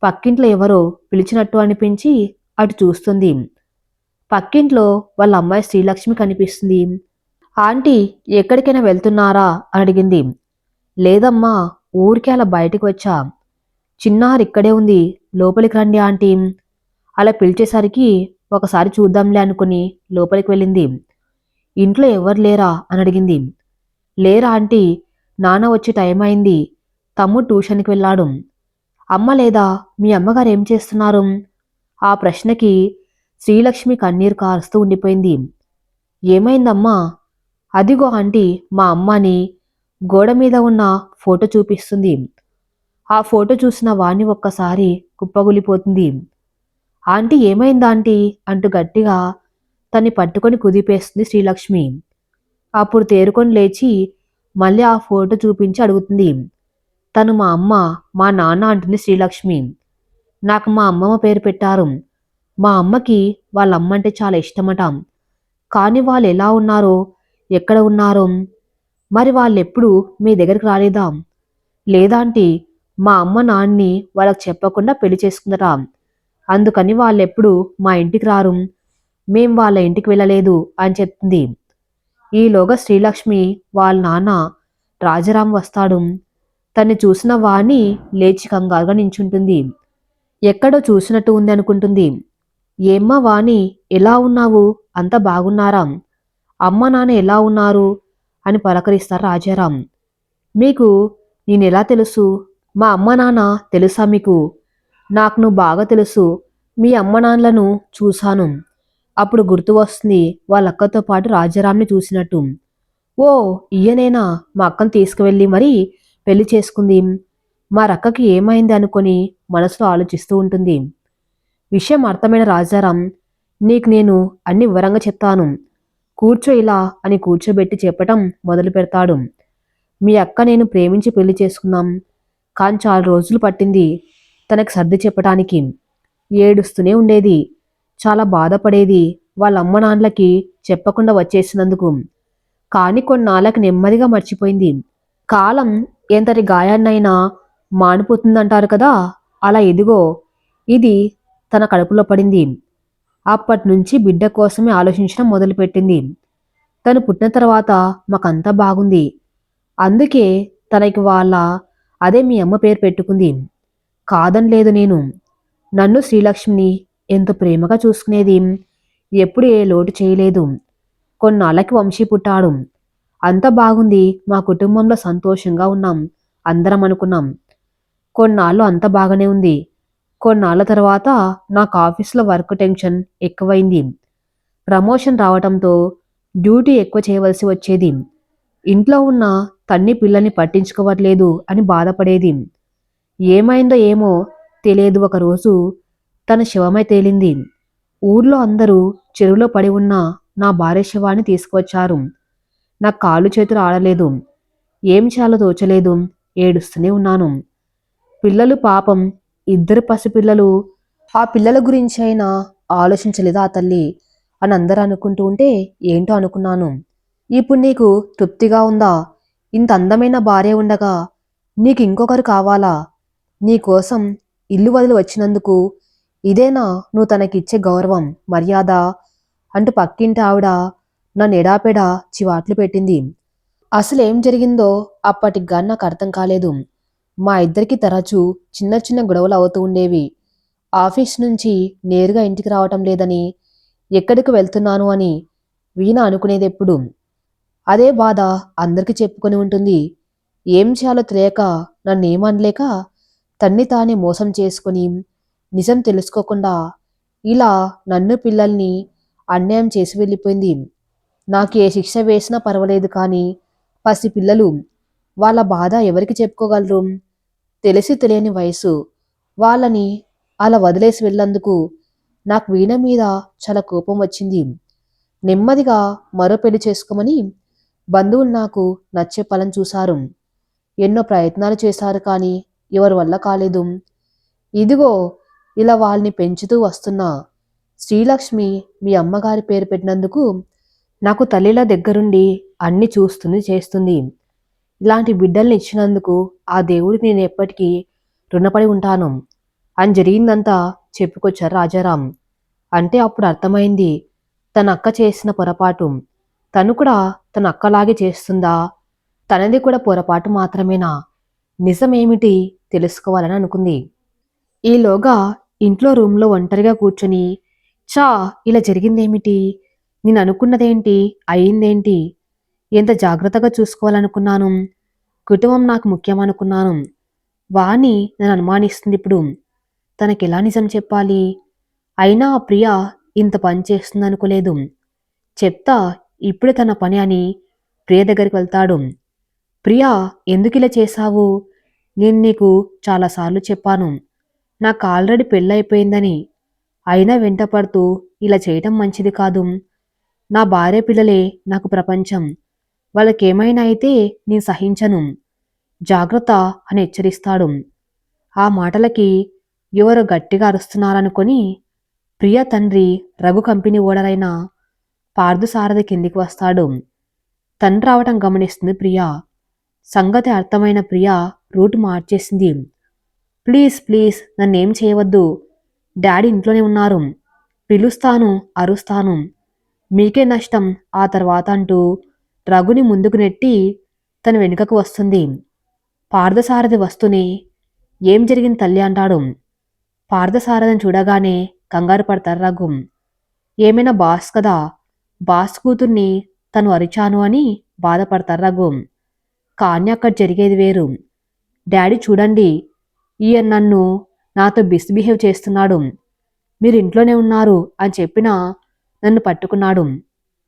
పక్కింట్లో ఎవరో పిలిచినట్టు అనిపించి అటు చూస్తుంది. పక్కింట్లో వాళ్ళ అమ్మాయి శ్రీలక్ష్మి కనిపిస్తుంది. ఆంటీ, ఎక్కడికైనా వెళ్తున్నారా అని అడిగింది. లేదమ్మా, ఊరికే అలా బయటికి వచ్చా. చిన్నారి ఇక్కడే ఉంది, లోపలికి రండి ఆంటీ. అలా పిలిచేసరికి ఒకసారి చూద్దాంలే అనుకుని లోపలికి వెళ్ళింది. ఇంట్లో ఎవరు లేరా అని అడిగింది. లేరా ఆంటీ, నాన్న వచ్చి టైం అయింది, తమ్ముడు ట్యూషన్కి వెళ్ళాడు. అమ్మ లేదా? మీ అమ్మగారు ఏం చేస్తున్నారు? ఆ ప్రశ్నకి శ్రీలక్ష్మి కన్నీరు కారుస్తూ ఉండిపోయింది. ఏమైందమ్మా? అదిగో ఆంటీ, మా అమ్మని గోడ మీద ఉన్న ఫోటో చూపిస్తుంది. ఆ ఫోటో చూసిన వాణ్ణి ఒక్కసారి కుప్పగూలిపోతుంది. ఆంటీ, ఏమైందా ఆంటీ అంటూ గట్టిగా తన్ని పట్టుకొని కుదిపేస్తుంది శ్రీలక్ష్మి. అప్పుడు తేరుకొని లేచి మళ్ళీ ఆ ఫోటో చూపించి అడుగుతుంది. తను మా అమ్మ, మా నాన్న అంటుంది శ్రీలక్ష్మి. నాకు మా అమ్మమ్మ పేరు పెట్టారు. మా అమ్మకి వాళ్ళ అమ్మ అంటే చాలా ఇష్టమట. కానీ వాళ్ళు ఎలా ఉన్నారో, ఎక్కడ ఉన్నారో, మరి వాళ్ళెప్పుడు మీ దగ్గరికి రాలేదా? లేదాంటీ, మా అమ్మ నాన్ని వాళ్ళకి చెప్పకుండా పెళ్లి చేసుకుందట. అందుకని వాళ్ళెప్పుడు మా ఇంటికి రారు, మేం వాళ్ళ ఇంటికి వెళ్ళలేదు అని చెప్తుంది. ఈలోగా శ్రీలక్ష్మి వాళ్ళ నాన్న రాజారాం వస్తాడు. తన్ని చూసిన వాణ్ణి లేచి కంగారుగా నించుంటుంది. ఎక్కడో చూసినట్టు ఉంది అనుకుంటుంది. ఏమ్మా వాణి, ఎలా ఉన్నావు? అంతా బాగున్నారా? అమ్మ నాన్న ఎలా ఉన్నారు అని పలకరిస్తారు రాజారాం. మీకు నేనెలా తెలుసు? మా అమ్మ నాన్న తెలుసా మీకు? నాకు నువ్వు బాగా తెలుసు. మీ అమ్మ నాన్నలను చూశాను. అప్పుడు గుర్తు వస్తుంది వాళ్ళ అక్కతో పాటు రాజారాంని చూసినట్టు. ఓ, ఈయనేనా మా అక్కను తీసుకువెళ్ళి మరీ పెళ్లి చేసుకుంది? మా రక్కకి ఏమైంది అనుకొని మనసులో ఆలోచిస్తూ ఉంటుంది. విషయం అర్థమైన రాజారాం, నీకు నేను అన్ని వివరంగా చెప్తాను, కూర్చో ఇలా అని కూర్చోబెట్టి చెప్పటం మొదలు పెడతాడు. మీ అక్క నేను ప్రేమించి పెళ్లి చేసుకున్నాం. కానీ చాలా రోజులు పట్టింది తనకు సర్ది చెప్పటానికి. ఏడుస్తూనే ఉండేది, చాలా బాధపడేది వాళ్ళ అమ్మ నాన్నలకి చెప్పకుండా వచ్చేసినందుకు. కానీ కొన్నాళ్ళకి నెమ్మదిగా మర్చిపోయింది. కాలం ఎంతటి గాయాన్నైనా మానిపోతుందంటారు కదా, అలా ఇదిగో ఇది తన కడుపులో పడింది. అప్పటినుంచి బిడ్డ కోసమే ఆలోచించడం మొదలుపెట్టింది. తను పుట్టిన తర్వాత మాకంతా బాగుంది. అందుకే తనకి వాళ్ళ అదే మీ అమ్మ పేరు పెట్టుకుంది. కాదనలేదు నేను. నన్ను శ్రీలక్ష్మిని ఎంతో ప్రేమగా చూసుకునేది. ఎప్పుడు ఏ లోటు చేయలేదు. కొన్నాళ్ళకి వంశీ పుట్టాడు. అంత బాగుంది, మా కుటుంబంలో సంతోషంగా ఉన్నాం అందరం అనుకున్నాం. కొన్నాళ్ళు అంత బాగానే ఉంది. కొన్నాళ్ళ తర్వాత నాకు ఆఫీస్లో వర్క్ టెన్షన్ ఎక్కువైంది. ప్రమోషన్ రావటంతో డ్యూటీ ఎక్కువ చేయవలసి వచ్చేది. ఇంట్లో ఉన్న తన్ని పిల్లల్ని పట్టించుకోవట్లేదు అని బాధపడేది. ఏమైందో ఏమో తెలియదు, ఒకరోజు తన శవమై తేలింది. ఊర్లో అందరూ చెరువులో పడి ఉన్న నా భార్య శవాన్ని తీసుకువచ్చారు. నా కాళ్ళు చేతులు ఆడలేదు. ఏం చేయాలో తోచలేదు. ఏడుస్తూనే ఉన్నాను. పిల్లలు పాపం, ఇద్దరు పసిపిల్లలు. ఆ పిల్లల గురించి అయినా ఆలోచించలేదా ఆ తల్లి అని అందరూ అనుకుంటూ ఉంటే ఏంటో అనుకున్నాను. ఇప్పుడు నీకు తృప్తిగా ఉందా? ఇంత అందమైన భార్య ఉండగా నీకు ఇంకొకరు కావాలా? నీకోసం ఇల్లు వదిలి వచ్చినందుకు ఇదేనా నువ్వు తనకిచ్చే గౌరవం, మర్యాద అంటూ పక్కింటి ఆవిడ నన్ను ఎడాపెడా చివాట్లు పెట్టింది. అసలేం జరిగిందో అప్పటికి నాకు అర్థం కాలేదు. మా ఇద్దరికి తరచూ చిన్న చిన్న గొడవలు అవుతూ ఉండేవి. ఆఫీస్ నుంచి నేరుగా ఇంటికి రావటం లేదని, ఎక్కడికి వెళ్తున్నాను అని వీణ అనుకునేదెప్పుడు. అదే బాధ అందరికీ చెప్పుకొని ఉంటుంది. ఏం చేయాలో తెలియక, నన్నేమనలేక తన్ని తానే మోసం చేసుకుని నిజం తెలుసుకోకుండా ఇలా నన్ను పిల్లల్ని అన్యాయం చేసి వెళ్ళిపోయింది. నాకు ఏ శిక్ష వేసినా పర్వాలేదు, కానీ పసిపిల్లలు, వాళ్ళ బాధ ఎవరికి చెప్పుకోగలరు? తెలిసి తెలియని వయసు, వాళ్ళని అలా వదిలేసి వెళ్ళినందుకు నాకు వీణ మీద చాలా కోపం వచ్చింది. నెమ్మదిగా మరో పెళ్లి చేసుకోమని బంధువులు నాకు నచ్చే ఫలం చూశారు. ఎన్నో ప్రయత్నాలు చేశారు, కానీ ఎవరి వల్ల కాలేదు. ఇదిగో ఇలా వాళ్ళని పెంచుతూ వస్తున్నా. శ్రీలక్ష్మి మీ అమ్మగారి పేరు పెట్టినందుకు నాకు తల్లిలా దగ్గరుండి అన్ని చూస్తుంది, చేస్తుంది. ఇలాంటి బిడ్డల్ని ఇచ్చినందుకు ఆ దేవుడికి నేను ఎప్పటికీ రుణపడి ఉంటాను అని జరిగిందంతా చెప్పుకొచ్చారు రాజారాం. అంటే అప్పుడు అర్థమైంది తన అక్క చేసిన పొరపాటు. తను కూడా తన అక్కలాగే చేస్తుందా? తనది కూడా పొరపాటు మాత్రమేనా? నిజమేమిటి తెలుసుకోవాలని అనుకుంది. ఈలోగా ఇంట్లో రూంలో ఒంటరిగా కూర్చొని చా ఇలా జరిగిందేమిటి? నేను అనుకున్నదేంటి? అయిందేంటి? ఎంత జాగ్రత్తగా చూసుకోవాలనుకున్నాను. కుటుంబం నాకు ముఖ్యమనుకున్నాను. వాణి నన్ను అనుమానిస్తుంది ఇప్పుడు. తనకెలా నిజం చెప్పాలి? అయినా ఆ ప్రియ ఇంత పని చేస్తుందనుకోలేదు. చెప్తా ఇప్పుడే తన పని అని ప్రియ దగ్గరికి వెళ్తాడు. ప్రియా ఎందుకిలా చేశావు? నేను నీకు చాలాసార్లు చెప్పాను. నాకు ఆల్రెడీ పెళ్ళైపోయిందని. అయినా వెంటపడుతూ ఇలా చేయటం మంచిది కాదు. నా భార్య పిల్లలే నాకు ప్రపంచం. వాళ్ళకేమైనా అయితే నేను సహించను. జాగ్రత్త అని హెచ్చరిస్తాడు. ఆ మాటలకి ఎవరో గట్టిగా అరుస్తున్నారనుకొని ప్రియ తండ్రి రఘు కంపెనీ ఓడరైన పార్థసారథి కిందికి వస్తాడు. తండ్రి రావటం గమనిస్తుంది ప్రియ. సంగతి అర్థమైన ప్రియ రూట్ మార్చేసింది. ప్లీజ్ ప్లీజ్ నన్నేం చేయవద్దు. డాడీ ఇంట్లోనే ఉన్నారు. పిలుస్తాను, అరుస్తాను. మీకే నష్టం ఆ తర్వాత అంటూ రఘుని ముందుకు నెట్టి తన వెనుకకు వస్తుంది. పార్థసారథి వస్తూనే ఏం జరిగింది తల్లి అంటాడు. పార్థసారథిని చూడగానే కంగారు పడతారు రఘు. ఏమైనా బాస్ కదా, బాస్ కూతుర్ని తను అరిచాను అని బాధపడతారు రఘు. కానీ అక్కడ జరిగేది వేరు. డాడీ చూడండి, ఈయన నాతో మిస్బిహేవ్ చేస్తున్నాడు. మీరు ఇంట్లోనే ఉన్నారు అని చెప్పినా నన్ను పట్టుకున్నాడు.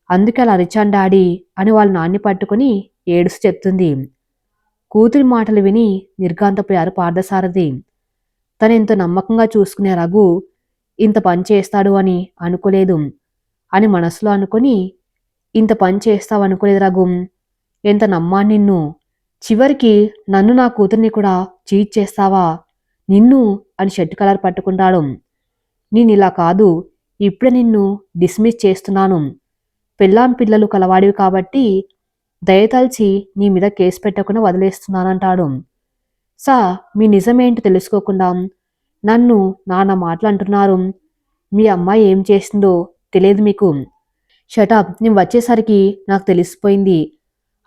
అందుకే అలా అరిచాను డాడీ అని వాళ్ళ నాన్ని పట్టుకుని ఏడుస్తూ చెప్తుంది. కూతురి మాటలు విని నిర్ఘాంతపోయారు పార్థసారథి. తనెంతో నమ్మకంగా చూసుకునే రఘు ఇంత పని చేస్తాడు అని అనుకోలేదు అని మనసులో అనుకుని, ఇంత పని చేస్తావనుకోలేదు రఘు. ఎంత నమ్మా నిన్ను. చివరికి నన్ను నా కూతుర్ని కూడా చీట్ చేస్తావా? నిన్ను అని షర్ట్ కలర్ పట్టుకుంటాడు. నేనిలా కాదు, ఇప్పుడే నిన్ను డిస్మిస్ చేస్తున్నాను. పెళ్ళాం పిల్లలు కలవాడివి కాబట్టి దయతల్చి నీ మీద కేసు పెట్టకుండా వదిలేస్తున్నానంటాడు. సా మీ నిజమేంటి తెలుసుకోకుండా నన్ను నాన్న మాటలు అంటున్నారు. మీ అమ్మాయి ఏం చేసిందో తెలియదు మీకు. షటప్, నేను వచ్చేసరికి నాకు తెలిసిపోయింది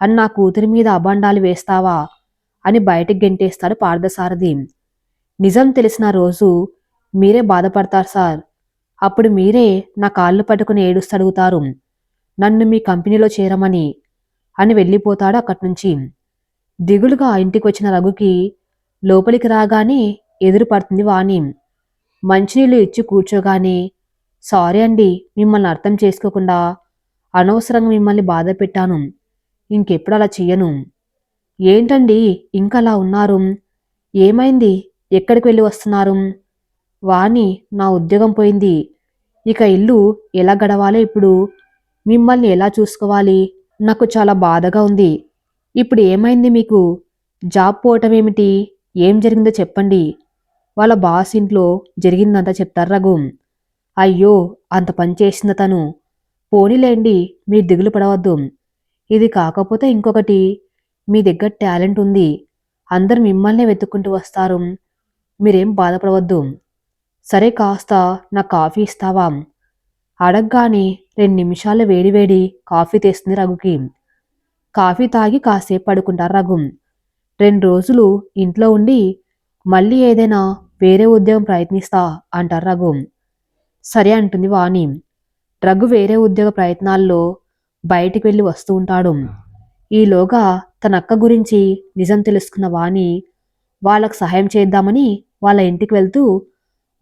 అని నా కూతురి మీద అబాండాలు వేస్తావా అని బయటికి గెంటేస్తాడు పార్థసారథి. నిజం తెలిసిన రోజు మీరే బాధపడతారు సార్. అప్పుడు మీరే నా కాళ్ళు పట్టుకుని ఏడుస్తూ అడుగుతారు నన్ను మీ కంపెనీలో చేరమని అని వెళ్ళిపోతాడు అక్కడి నుంచి. దిగులుగా ఇంటికి వచ్చిన రఘుకి లోపలికి రాగానే ఎదురు పడుతుంది వాణి. మంచినీళ్ళు ఇచ్చి కూర్చోగానే సారీ అండి, మిమ్మల్ని అర్థం చేసుకోకుండా అనవసరంగా మిమ్మల్ని బాధ పెట్టాను. ఇంకెప్పుడు అలా చెయ్యను. ఏంటండి ఇంకా అలా ఉన్నారు? ఏమైంది? ఎక్కడికి వెళ్ళి వస్తున్నారు? వాణి, నా ఉద్యోగం పోయింది. ఇక ఇల్లు ఎలా గడవాలో ఇప్పుడు? మిమ్మల్ని ఎలా చూసుకోవాలి? నాకు చాలా బాధగా ఉంది. ఇప్పుడు ఏమైంది మీకు? జాబ్ పోవటం ఏమిటి? ఏం జరిగిందో చెప్పండి. వాళ్ళ బాస్ ఇంట్లో జరిగిందంతా చెప్తారు రఘు. అయ్యో, అంత పని చేసింది తను. పోనీలేండి, మీరు దిగులు పడవద్దు. ఇది కాకపోతే ఇంకొకటి, మీ దగ్గర టాలెంట్ ఉంది. అందరు మిమ్మల్నే వెతుక్కుంటూ వస్తారు. మీరేం బాధపడవద్దు. సరే, కాస్త నా కాఫీ ఇస్తావా? అడగగానే 2 నిమిషాలు వేడివేడి కాఫీ తెస్తుంది రఘుకి. కాఫీ తాగి కాసేపు పడుకుంటారు రఘు. 2 రోజులు ఇంట్లో ఉండి మళ్ళీ ఏదైనా వేరే ఉద్యోగం ప్రయత్నిస్తా అంటారు రఘు. సరే అంటుంది వాణి. రఘు వేరే ఉద్యోగ ప్రయత్నాల్లో బయటికి వెళ్ళి వస్తూ ఉంటాడు. ఈలోగా తన అక్క గురించి నిజం తెలుసుకున్న వాణి వాళ్ళకు సహాయం చేద్దామని వాళ్ళ ఇంటికి వెళ్తూ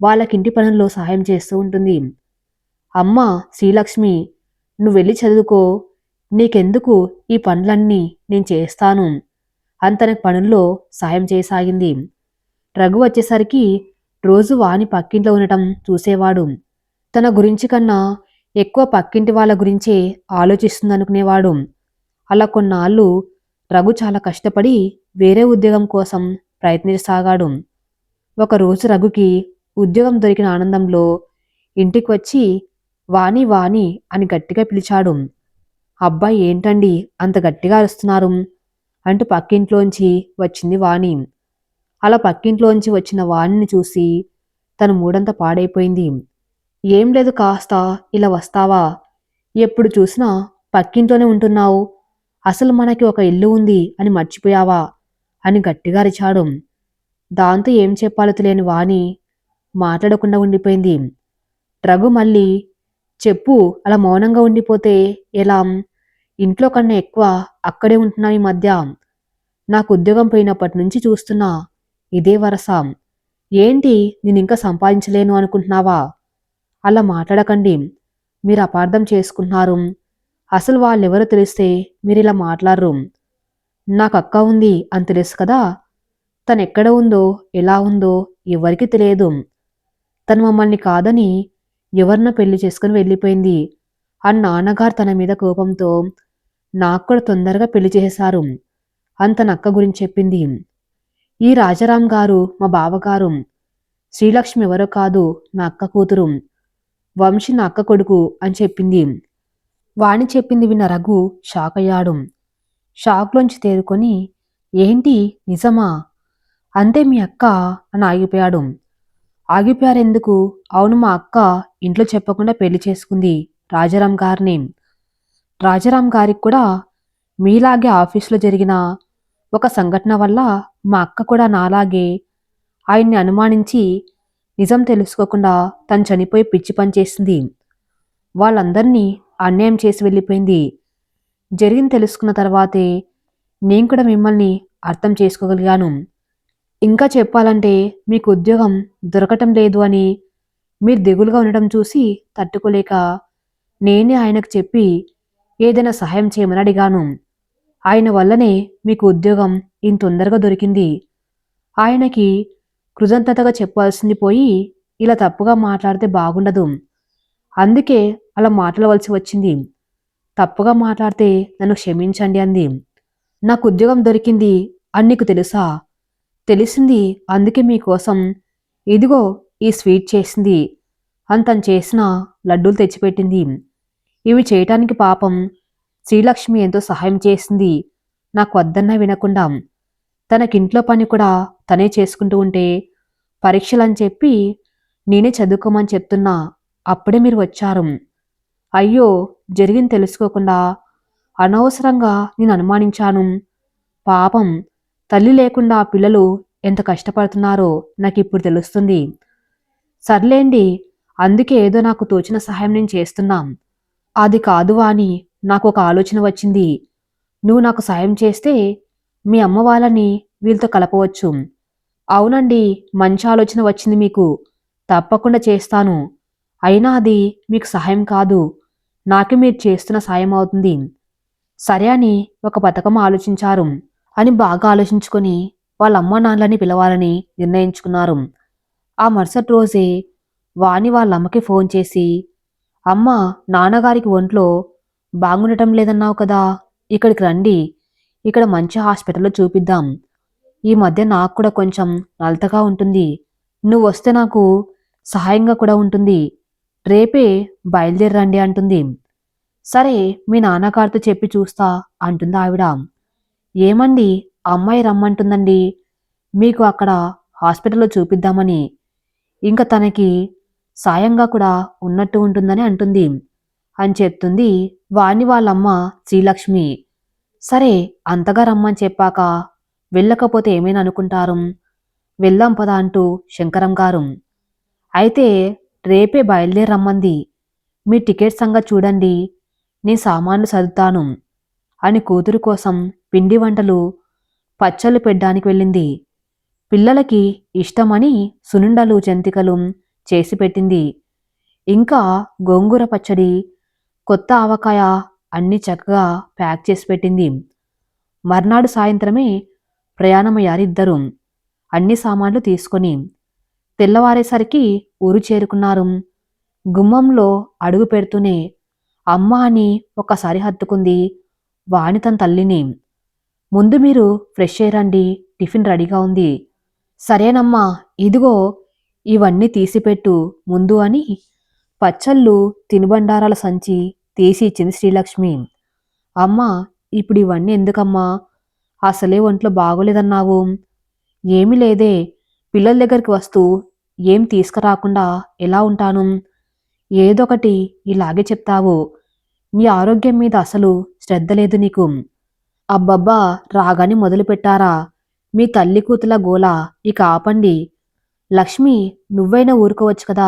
వాళ్ళకింటి పనుల్లో సహాయం చేస్తూ ఉంటుంది. అమ్మా శ్రీలక్ష్మి, నువ్వు వెళ్ళి చదువుకో. నీకెందుకు ఈ పనులన్నీ నేను చేస్తాను అని తనకు పనుల్లో సాయం చేయసాగింది. రఘు వచ్చేసరికి రోజు వాణి పక్కింట్లో ఉండటం చూసేవాడు. తన గురించి కన్నా ఎక్కువ పక్కింటి వాళ్ళ గురించే ఆలోచిస్తుందనుకునేవాడు. అలా కొన్నాళ్ళు రఘు చాలా కష్టపడి వేరే ఉద్యోగం కోసం ప్రయత్నించసాగాడు. ఒకరోజు రఘుకి ఉద్యోగం దొరికిన ఆనందంలో ఇంటికి వచ్చి వాణి వాణి అని గట్టిగా పిలిచాడు. అబ్బాయి ఏంటండి అంత గట్టిగా అరుస్తున్నారు అంటూ పక్కింట్లోంచి వచ్చింది వాణి. అలా పక్కింట్లోంచి వచ్చిన వాణిని చూసి తన మూడంతా పాడైపోయింది. ఏం లేదు, కాస్త ఇలా వస్తావా? ఎప్పుడు చూసినా పక్కింట్లోనే ఉంటున్నావు. అసలు మనకి ఒక ఇల్లు ఉంది అని మర్చిపోయావా? అని గట్టిగా అరిచాడు. దాంతో ఏం చెప్పాలో తెలియని వాణి మాట్లాడకుండా ఉండిపోయింది. రఘు మళ్ళీ, చెప్పు, అలా మౌనంగా ఉండిపోతే ఎలా? ఇంట్లో కన్నా ఎక్కువ అక్కడే ఉంటున్నావు ఈ మధ్య. నాకు ఉద్యోగం పోయినప్పటి నుంచి చూస్తున్నా ఇదే వరస. ఏంటి, నేనింకా సంపాదించలేను అనుకుంటున్నావా? అలా మాట్లాడకండి, మీరు అపార్థం చేసుకుంటున్నారు. అసలు వాళ్ళెవరో తెలిస్తే మీరిలా మాట్లాడరు. నాకు అక్క ఉంది అని తెలుసు కదా. తనెక్కడ ఉందో ఎలా ఉందో ఎవరికీ తెలియదు. తను మమ్మల్ని కాదని ఎవరినో పెళ్లి చేసుకుని వెళ్ళిపోయింది అని నాన్నగారు తన మీద కోపంతో నాకు కూడా తొందరగా పెళ్లి చేశారు అని తన అక్క గురించి చెప్పింది. ఈ రాజారాం గారు మా బావగారు. శ్రీలక్ష్మి ఎవరో కాదు, నా అక్క కూతురు. వంశీ నా అక్క కొడుకు అని చెప్పింది. వాణి చెప్పింది విన్న రఘు షాక్ అయ్యాడు. షాక్లోంచి తేరుకొని, ఏంటి, నిజమా? అంతే మీ అక్క అని ఆగిపోయాడు. ఆగిపోయారెందుకు? అవును, మా అక్క ఇంట్లో చెప్పకుండా పెళ్లి చేసుకుంది రాజారాం గారిని. రాజారాం గారికి కూడా మీలాగే ఆఫీసులో జరిగిన ఒక సంఘటన వల్ల మా అక్క కూడా నాలాగే ఆయన్ని అనుమానించి నిజం తెలుసుకోకుండా తను చనిపోయి పిచ్చి పని చేసింది. వాళ్ళందరినీ అన్యాయం చేసి వెళ్ళిపోయింది. జరిగింది తెలుసుకున్న తర్వాతే నేను కూడా మిమ్మల్ని అర్థం చేసుకోగలిగాను. ఇంకా చెప్పాలంటే మీకు ఉద్యోగం దొరకటం లేదు అని మీరు దిగులుగా ఉండటం చూసి తట్టుకోలేక నేనే ఆయనకు చెప్పి ఏదైనా సహాయం చేయమని అడిగాను. ఆయన వల్లనే మీకు ఉద్యోగం ఇంత తొందరగా దొరికింది. ఆయనకి కృతజ్ఞతగా చెప్పాల్సింది పోయి ఇలా తప్పుగా మాట్లాడితే బాగుండదు. అందుకే అలా మాట్లాడవలసి వచ్చింది. తప్పుగా మాట్లాడితే నన్ను క్షమించండి అంది. నాకు ఉద్యోగం దొరికింది అని నీకు తెలుసా? తెలిసింది, అందుకే మీకోసం ఇదిగో ఈ స్వీట్ చేసింది అని తను చేసిన లడ్డూలు తెచ్చిపెట్టింది. ఇవి చేయటానికి పాపం శ్రీలక్ష్మి ఎంతో సహాయం చేసింది. నాకు వద్దన్నా వినకుండా తనకింట్లో పని కూడా తనే చేసుకుంటూ ఉంటే పరీక్షలని చెప్పి నేనే చదువుకోమని చెప్తున్నా. అప్పుడే మీరు వచ్చారు. అయ్యో, జరిగింది తెలుసుకోకుండా అనవసరంగా నేను అనుమానించాను. పాపం, తల్లి లేకుండా ఆ పిల్లలు ఎంత కష్టపడుతున్నారో నాకిప్పుడు తెలుస్తుంది. సర్లేండి, అందుకే ఏదో నాకు తోచిన సహాయం నేను చేస్తున్నాం. అది కాదు వాణి, నాకు ఒక ఆలోచన వచ్చింది. నువ్వు నాకు సాయం చేస్తే మీ అమ్మ వాళ్ళని వీళ్ళతో కలపవచ్చు. అవునండి, మంచి ఆలోచన వచ్చింది మీకు. తప్పకుండా చేస్తాను. అయినా అది మీకు సహాయం కాదు, నాకే మీరు చేస్తున్న సాయం అవుతుంది. సరే అని ఒక పథకం ఆలోచించారు. అని బాగా ఆలోచించుకొని వాళ్ళ అమ్మ నాన్నలని పిలవాలని నిర్ణయించుకున్నారు. ఆ మరుసటి రోజే వాణి వాళ్ళ అమ్మకి ఫోన్ చేసి, అమ్మ, నాన్నగారికి ఒంట్లో బాగుండటం లేదన్నావు కదా, ఇక్కడికి రండి, ఇక్కడ మంచి హాస్పిటల్లో చూపిద్దాం. ఈ మధ్య నాకు కూడా కొంచెం నలతగా ఉంటుంది. నువ్వు వస్తే నాకు సహాయంగా కూడా ఉంటుంది. రేపే బయలుదేరండి అంటుంది. సరే, మీ నాన్నగారితో చెప్పి చూస్తా అంటుంది ఆవిడ. ఏమండి, అమ్మాయి రమ్మంటుందండి మీకు అక్కడ హాస్పిటల్లో చూపిద్దామని. ఇంకా తనకి సాయంగా కూడా ఉన్నట్టు ఉంటుందని అంటుంది అని చెప్తుంది వాణి వాళ్ళమ్మ శ్రీలక్ష్మి. సరే, అంతగా రమ్మని చెప్పాక వెళ్ళకపోతే ఏమైనా అనుకుంటారు. వెళ్దాం పదా అంటూ శంకరం గారు. అయితే రేపే బయలుదేరి రమ్మంది. మీ టికెట్ సంగతి చూడండి, నీ సామాన్లు సర్దుతాను అని కూతురు కోసం పిండి వంటలు పచ్చళ్ళు పెట్టడానికి వెళ్ళింది. పిల్లలకి ఇష్టమని సునుండలు జంతికలు చేసి పెట్టింది. ఇంకా గోంగూర పచ్చడి, కొత్త ఆవకాయ అన్నీ చక్కగా ప్యాక్ చేసి పెట్టింది. మర్నాడు సాయంత్రమే ప్రయాణమయ్యారిద్దరూ అన్ని సామాన్లు తీసుకొని. తెల్లవారేసరికి ఊరు చేరుకున్నారు. గుమ్మంలో అడుగు పెడుతూనే అమ్మ అని ఒక్కసారి హత్తుకుంది వాణి తన తల్లిని. ముందు మీరు ఫ్రెష్ అయ్యండి, టిఫిన్ రెడీగా ఉంది. సరేనమ్మా, ఇదిగో ఇవన్నీ తీసిపెట్టు ముందు అని పచ్చళ్ళు తినుబండారాల సంచి తీసి ఇచ్చింది శ్రీలక్ష్మి. అమ్మా, ఇప్పుడు ఇవన్నీ ఎందుకమ్మా? అసలే ఒంట్లో బాగోలేదన్నావు. ఏమీ లేదే. పిల్లల దగ్గరికి వస్తూ ఏం తీసుకురాకుండా ఎలా ఉంటాను? ఏదొకటి ఇలాగే చెప్తావు. నీ ఆరోగ్యం మీద అసలు శ్రద్ధ లేదు నీకు. అబ్బబ్బా! రాగానే మొదలుపెట్టారా? మీ తల్లి కూతుల గోల ఇక ఆపండి. లక్ష్మి, నువ్వైనా ఊరుకోవచ్చు కదా!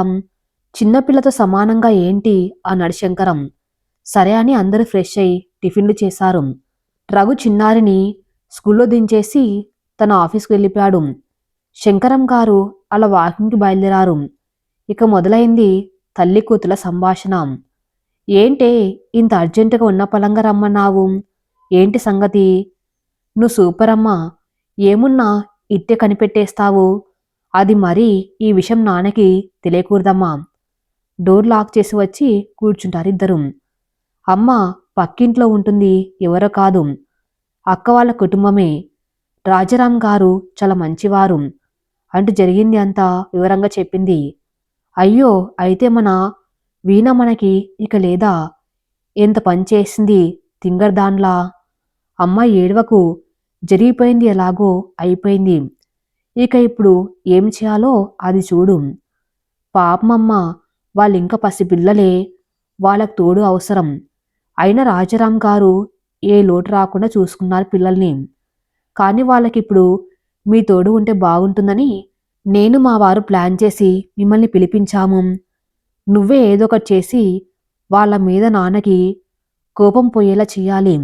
చిన్నపిల్లతో సమానంగా ఏంటి అన్నాడు శంకరం. సరే అని అందరూ ఫ్రెష్ అయి టిఫిన్లు చేశారు. రఘు చిన్నారిని స్కూల్లో దించేసి తన ఆఫీస్కి వెళ్ళిపోయాడు. శంకరం గారు అలా వాకింగ్కి బయలుదేరారు. ఇక మొదలైంది తల్లి కూతుల సంభాషణ. ఏంటే ఇంత అర్జెంటుగా ఉన్న పలంగా రమ్మన్నావు? ఏంటి సంగతి? నువ్వు సూపర్ అమ్మా. ఏమున్నా ఇట్టే కనిపెట్టేస్తావు. అది మరి ఈ విషయం నాన్నకి తెలియకూడదమ్మా. డోర్ లాక్ చేసి వచ్చి కూర్చుంటారిద్దరు. అమ్మ పక్కింట్లో ఉంటుంది, ఎవరో కాదు, అక్క వాళ్ళ కుటుంబమే. రాజారాం గారు చాలా మంచివారు అంటూ జరిగింది అంతా వివరంగా చెప్పింది. అయ్యో, అయితే మన వీణ మనకి ఇక లేదా? ఎంత పని చేసింది తింగర్దాన్లా. అమ్మ ఏడవకు, జరిగిపోయింది ఎలాగో అయిపోయింది. ఇక ఇప్పుడు ఏం చేయాలో అది చూడు. పాపమమ్మ, వాళ్ళింక పసిపిల్లలే, వాళ్ళకు తోడు అవసరం. అయినా రాజారాం గారు ఏ లోటు రాకుండా చూసుకున్నారు పిల్లల్ని. కానీ వాళ్ళకిప్పుడు మీ తోడు ఉంటే బాగుంటుందని నేను మా వారు ప్లాన్ చేసి మిమ్మల్ని పిలిపించాము. నువ్వే ఏదో ఒకటి చేసి వాళ్ళ మీద నాన్నకి కోపం పోయేలా చెయ్యాలి.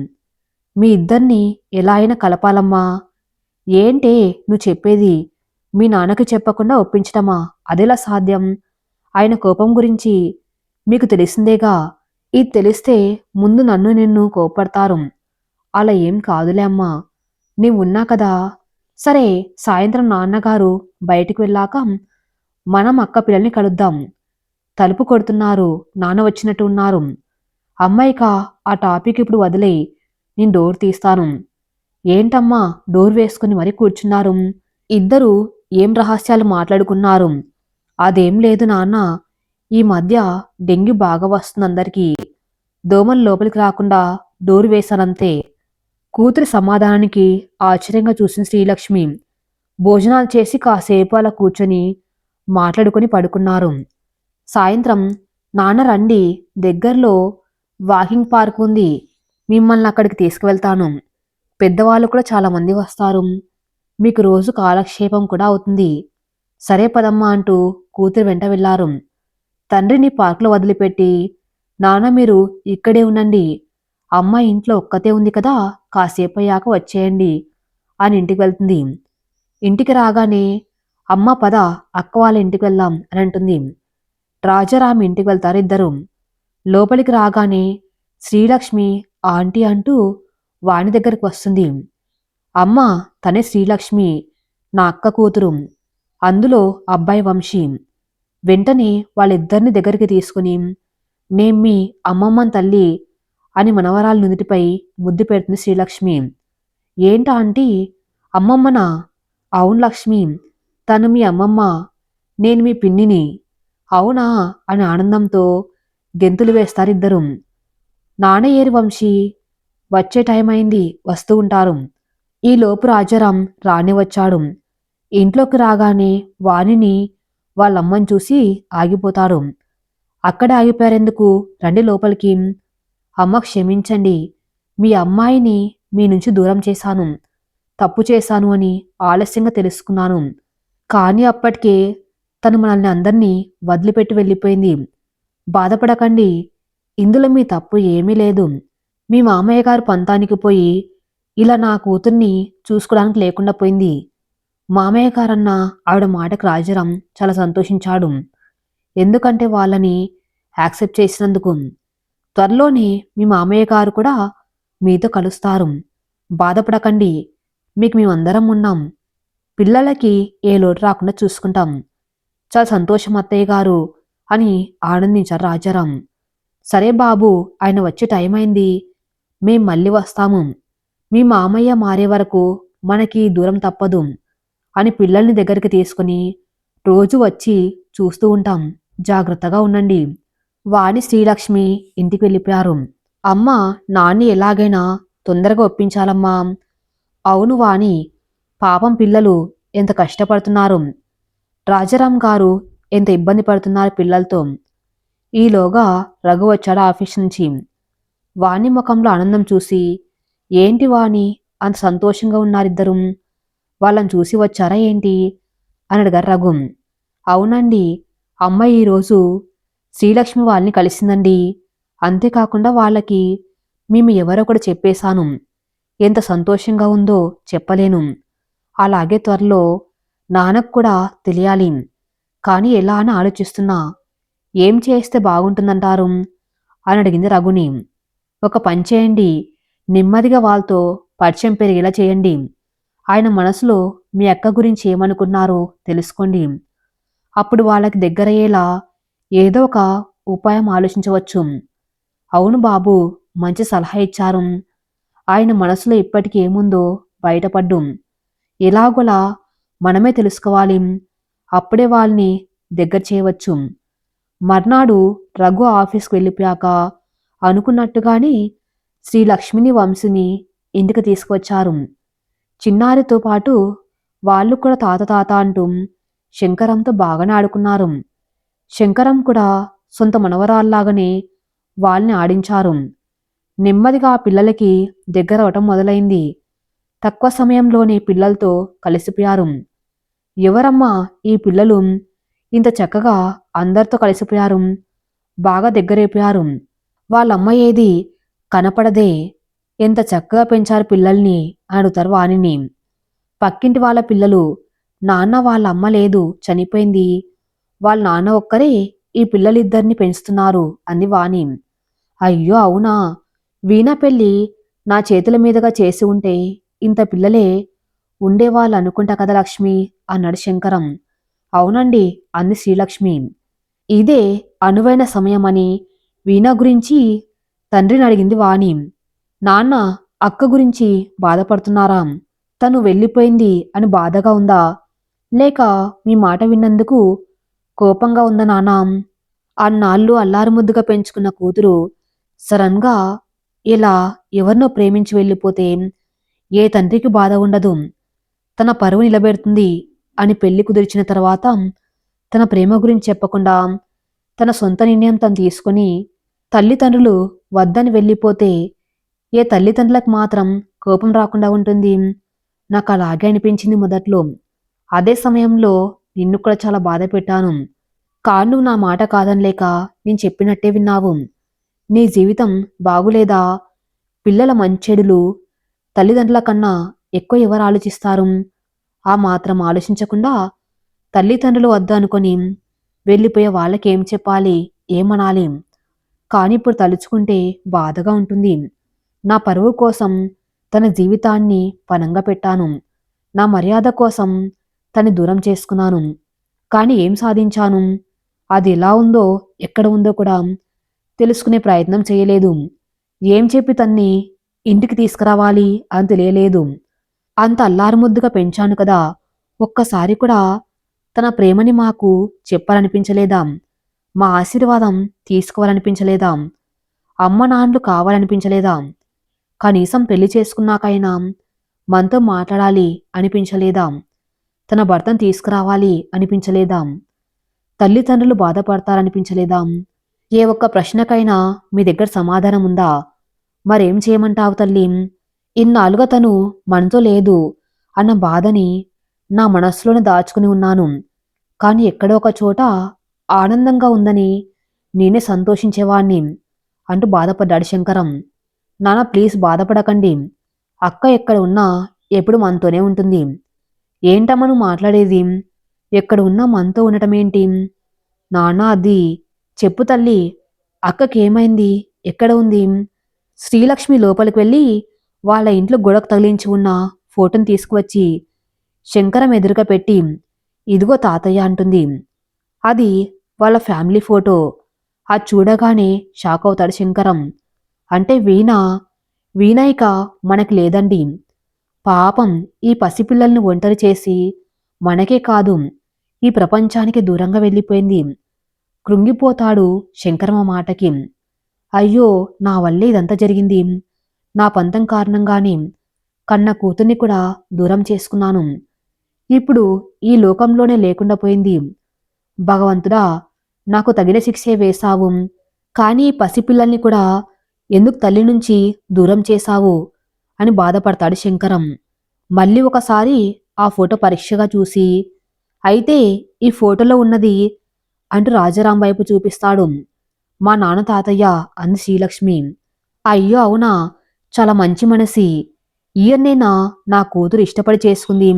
మీ ఇద్దరిని ఎలా అయినా కలపాలమ్మా. ఏంటే నువ్వు చెప్పేది? మీ నాన్నకి చెప్పకుండా ఒప్పించటమా? అదెలా సాధ్యం? ఆయన కోపం గురించి మీకు తెలిసిందేగా. ఇది తెలిస్తే ముందు నన్ను నిన్ను కోపడతారు. అలా ఏం కాదులే అమ్మా, నీవున్నా కదా. సరే, సాయంత్రం నాన్నగారు బయటికి వెళ్ళాక మనం అక్క పిల్లల్ని కలుద్దాం. తలుపు కొడుతున్నారు, నాన్న వచ్చినట్టు ఉన్నారు. అమ్మాయిక ఆ టాపిక్ ఇప్పుడు వదిలేయి, నేను డోర్ తీస్తాను. ఏంటమ్మా డోర్ వేసుకుని మరీ కూర్చున్నారు? ఇద్దరు ఏం రహస్యాలు మాట్లాడుకున్నారు? అదేం లేదు నాన్న, ఈ మధ్య డెంగ్యూ బాగా వస్తుంది అందరికీ. దోమలు లోపలికి రాకుండా డోర్ వేశానంతే. కూతురి సమాధానానికి ఆశ్చర్యంగా చూసిన శ్రీలక్ష్మి భోజనాలు చేసి కాసేపు అలా కూర్చొని మాట్లాడుకుని పడుకున్నారు. సాయంత్రం నాన్న రండి, దగ్గరలో వాకింగ్ పార్క్ ఉంది, మిమ్మల్ని అక్కడికి తీసుకువెళ్తాను. పెద్దవాళ్ళు కూడా చాలామంది వస్తారు, మీకు రోజు కాలక్షేపం కూడా అవుతుంది. సరే పదమ్మా అంటూ కూతురు వెంట వెళ్లారు. తండ్రిని పార్కులో వదిలిపెట్టి, నాన్న మీరు ఇక్కడే ఉండండి, అమ్మ ఇంట్లో ఒక్కతే ఉంది కదా, కాసేపు అయ్యాక వచ్చేయండి అని ఇంటికి వెళ్తుంది. ఇంటికి రాగానే అమ్మ పద అక్క వాళ్ళ ఇంటికి వెళ్దాం అని అంటుంది. రాజారాం ఇంటికి వెళ్తారు ఇద్దరు. లోపలికి రాగానే శ్రీలక్ష్మి ఆంటీ అంటూ వాణి దగ్గరికి వస్తుంది. అమ్మ, తనే శ్రీలక్ష్మి, నా అక్క కూతురు, అందులో అబ్బాయి వంశీ. వెంటనే వాళ్ళిద్దరిని దగ్గరికి తీసుకుని నేను మీ అమ్మమ్మని తల్లి అని మనవరాల నుదుటిపై ముద్దు పెడుతుంది శ్రీలక్ష్మి. ఏంటా ఆంటీ, అమ్మమ్మనా? అవును లక్ష్మి, తను మీ అమ్మమ్మ, నేను మీ పిన్నిని. అవునా అని ఆనందంతో గెంతులు వేస్తారిద్దరు. నాన్న ఏరి వంశీ, వచ్చే టైం అయింది, వస్తూ ఉంటారు. ఈలోపు రాజారాం రాని వచ్చాడు. ఇంట్లోకి రాగానే వాణిని వాళ్ళమ్మని చూసి ఆగిపోతాడు. అక్కడే ఆగిపోయారెందుకు, రండి లోపలికి. అమ్మ క్షమించండి, మీ అమ్మాయిని మీ నుంచి దూరం చేశాను, తప్పు చేశాను అని ఆలస్యంగా తెలుసుకున్నాను. కానీ అప్పటికే తను మనల్ని అందరినీ వదిలిపెట్టి వెళ్ళిపోయింది. బాధపడకండి, ఇందులో మీ తప్పు ఏమీ లేదు. మీ మామయ్య గారు పంతానికి పోయి ఇలా నా కూతుర్ని చూసుకోవడానికి లేకుండా పోయింది. మామయ్య గారన్న ఆవిడ మాటకు రాజారాం చాలా సంతోషించాడు. ఎందుకంటే వాళ్ళని యాక్సెప్ట్ చేసినందుకు. త్వరలోనే మీ మామయ్య గారు కూడా మీతో కలుస్తారు. బాధపడకండి, మీకు మేమందరం ఉన్నాం. పిల్లలకి ఏ లోటు రాకుండా చూసుకుంటాం. చాలా సంతోషం అత్తయ్య గారు అని ఆనందించారు రాజారాం. సరే బాబు, ఆయన వచ్చే టైం అయింది, మేం మళ్ళీ వస్తాము. మీ మామయ్య మారే వరకు మనకి దూరం తప్పదు అని పిల్లల్ని దగ్గరికి తీసుకుని రోజు వచ్చి చూస్తూ ఉంటాం. జాగ్రత్తగా ఉండండి. వాణి శ్రీలక్ష్మి ఇంటికి వెళ్ళిపోయారు. అమ్మ, నాన్ని ఎలాగైనా తొందరగా ఒప్పించాలమ్మా. అవును వాణి, పాపం పిల్లలు ఎంత కష్టపడుతున్నారు, రాజారాం గారు ఎంత ఇబ్బంది పడుతున్నారు పిల్లలతో. ఈలోగా రఘు వచ్చాడు ఆఫీస్ నుంచి. వాణి ముఖంలో ఆనందం చూసి, ఏంటి వాణి అంత సంతోషంగా ఉన్నారిద్దరూ, వాళ్ళని చూసి వచ్చారా ఏంటి అని అడిగారు రఘు. అవునండి, అమ్మ ఈరోజు శ్రీలక్ష్మి వాళ్ళని కలిసిందండి. అంతేకాకుండా వాళ్ళకి మేము ఎవరో కూడా చెప్పేశాను. ఎంత సంతోషంగా ఉందో చెప్పలేను. అలాగే త్వరలో నాన్నకు కూడా తెలియాలి. కానీ ఎలా అని ఆలోచిస్తున్నా. ఏం చేస్తే బాగుంటుందంటారు అని అడిగింది రఘుని. ఒక పని చేయండి, నెమ్మదిగా వాళ్ళతో పరిచయం పెరిగేలా చేయండి. ఆయన మనసులో మీ అక్క గురించి ఏమనుకున్నారో తెలుసుకోండి. అప్పుడు వాళ్ళకి దగ్గరయ్యేలా ఏదో ఒక ఉపాయం ఆలోచించవచ్చు. అవును బాబు, మంచి సలహా ఇచ్చారు. ఆయన మనసులో ఇప్పటికి ఏముందో బయటపడ్డు. ఎలాగోలా మనమే తెలుసుకోవాలి. అప్పుడే వాళ్ళని దగ్గర చేయవచ్చు. మర్నాడు రఘు ఆఫీస్కి వెళ్ళిపోయాక అనుకున్నట్టుగాని శ్రీలక్ష్మిని వంశిని ఇంటికి తీసుకువచ్చారు. చిన్నారితో పాటు వాళ్ళు కూడా తాత తాత అంటూ శంకరంతో బాగానే ఆడుకున్నారు. శంకరం కూడా సొంత మనవరాల్లాగానే వాళ్ళని ఆడించారు. నెమ్మదిగా ఆ పిల్లలకి దగ్గర అవటం మొదలైంది. తక్కువ సమయంలోనే పిల్లలతో కలిసిపోయారు. ఎవరమ్మా ఈ పిల్లలు ఇంత చక్కగా అందరితో కలిసిపోయారు, బాగా దగ్గరైపోయారు, వాళ్ళమ్మ ఏది కనపడదే, ఎంత చక్కగా పెంచారు పిల్లల్ని అని అడుగుతారు వాణిని. పక్కింటి వాళ్ళ పిల్లలు, నాన్న వాళ్ళ అమ్మ లేదు చనిపోయింది, వాళ్ళ నాన్న ఒక్కరే ఈ పిల్లలిద్దరిని పెంచుతున్నారు అంది వాణి. అయ్యో అవునా, వీణా పెళ్ళి నా చేతుల మీదుగా చేసి ఉంటే ఇంత పిల్లలే ఉండేవాళ్ళు అనుకుంటా కదా లక్ష్మి అన్నాడు శంకరం. అవునండి అంది శ్రీలక్ష్మి. ఇదే అనువైన సమయమని వీణా గురించి తండ్రిని అడిగింది వాణి. నాన్న అక్క గురించి బాధపడుతున్నారా, తను వెళ్ళిపోయింది అని బాధగా ఉందా, లేక మీ మాట విన్నందుకు కోపంగా ఉందా నాన్న? అన్నాళ్ళు అల్లారుముద్దుగా పెంచుకున్న కూతురు సడన్గా ఇలా ఎవరినో ప్రేమించి వెళ్ళిపోతే ఏ తండ్రికి బాధ ఉండదు. తన పరువు నిలబెడుతుంది అని పెళ్లి కుదిర్చిన తర్వాత తన ప్రేమ గురించి చెప్పకుండా తన సొంత నిర్ణయం తను తీసుకుని తల్లిదండ్రులు వద్దని వెళ్ళిపోతే ఏ తల్లిదండ్రులకు మాత్రం కోపం రాకుండా ఉంటుంది? నాకు అలాగే అనిపించింది మొదట్లో. అదే సమయంలో నిన్ను కూడా చాలా బాధ పెట్టాను. కానీ నువ్వు నా మాట కాదనిలేక నేను చెప్పినట్టే విన్నావు. నీ జీవితం బాగులేదా? పిల్లల మంచెడులు తల్లిదండ్రుల కన్నా ఎక్కువ ఎవరు ఆలోచిస్తారు? ఆ మాత్రం ఆలోచించకుండా తల్లిదండ్రులు వద్దు అనుకొని వెళ్ళిపోయే వాళ్ళకేం చెప్పాలి, ఏమనాలి? కానీ ఇప్పుడు తలుచుకుంటే బాధగా ఉంటుంది. నా పరువు కోసం తన జీవితాన్ని పనంగా పెట్టాను. నా మర్యాద కోసం తన్ని దూరం చేసుకున్నాను. కానీ ఏం సాధించాను? అది ఎలా ఉందో ఎక్కడ ఉందో కూడా తెలుసుకునే ప్రయత్నం చేయలేదు. ఏం చెప్పి తన్ని ఇంటికి తీసుకురావాలి అని తెలియలేదు. అంత అల్లారుముద్దుగా పెంచాను కదా, ఒక్కసారి కూడా తన ప్రేమని మాకు చెప్పాలనిపించలేదా? మా ఆశీర్వాదం తీసుకోవాలనిపించలేదా? అమ్మ నాన్నలు కావాలనిపించలేదా? కనీసం పెళ్లి చేసుకున్నాకైనా మనతో మాట్లాడాలి అనిపించలేదా? తన భర్తను తీసుకురావాలి అనిపించలేదా? తల్లిదండ్రులు బాధపడతారనిపించలేదా? ఏ ఒక్క ప్రశ్నకైనా మీ దగ్గర సమాధానం ఉందా? మరేం చేయమంటావు తల్లి? ఇన్నాళ్ళుగా తను మనతో లేదు అన్న బాధని నా మనస్సులోనే దాచుకుని ఉన్నాను. కానీ ఎక్కడో ఒక చోట ఆనందంగా ఉందని నేనే సంతోషించేవాణ్ణి అంటూ బాధపడ్డాడు శంకరం. నాన్న ప్లీజ్ బాధపడకండి. అక్క ఎక్కడ ఉన్నా ఎప్పుడు మనతోనే ఉంటుంది. ఏంటమ్మా నువ్వు మాట్లాడేది? ఎక్కడ ఉన్నా మనతో ఉండటమేంటి? నాన్న అది చెప్పు తల్లి, అక్కకేమైంది? ఎక్కడ ఉంది? శ్రీలక్ష్మి లోపలికి వెళ్ళి వాళ్ళ ఇంట్లో గొడవకు తగిలించి ఉన్న ఫోటోని తీసుకువచ్చి శంకరం ఎదురుగా పెట్టి, ఇదిగో తాతయ్య అంటుంది. అది వాళ్ళ ఫ్యామిలీ ఫోటో. అది చూడగానే షాక్ అవుతాడు శంకరం. అంటే వీణ ఇక మనకి లేదండి. పాపం ఈ పసిపిల్లల్ని ఒంటరి చేసి మనకే కాదు ఈ ప్రపంచానికి దూరంగా వెళ్ళిపోయింది. కృంగిపోతాడు శంకరమ్మ మాటకి. అయ్యో నా వల్లే ఇదంతా జరిగింది. నా పంతం కారణంగానే కన్న కూతుర్ని కూడా దూరం చేసుకున్నాను. ఇప్పుడు ఈ లోకంలోనే లేకుండా పోయింది. భగవంతుడా, నాకు తగిన శిక్షే వేశావు. కానీ ఈ పసిపిల్లల్ని కూడా ఎందుకు తల్లి నుంచి దూరం చేశావు అని బాధపడతాడు శంకరం. మళ్ళీ ఒకసారి ఆ ఫోటో పరీక్షగా చూసి, అయితే ఈ ఫోటోలో ఉన్నది అంటూ రాజారాం వైపు చూపిస్తాడు. మా నాన్న తాతయ్య అంది శ్రీలక్ష్మి. అయ్యో అవునా, చాలా మంచి మనసి. ఈయన్నేనా నా కూతురు ఇష్టపడి చేసుకుంది.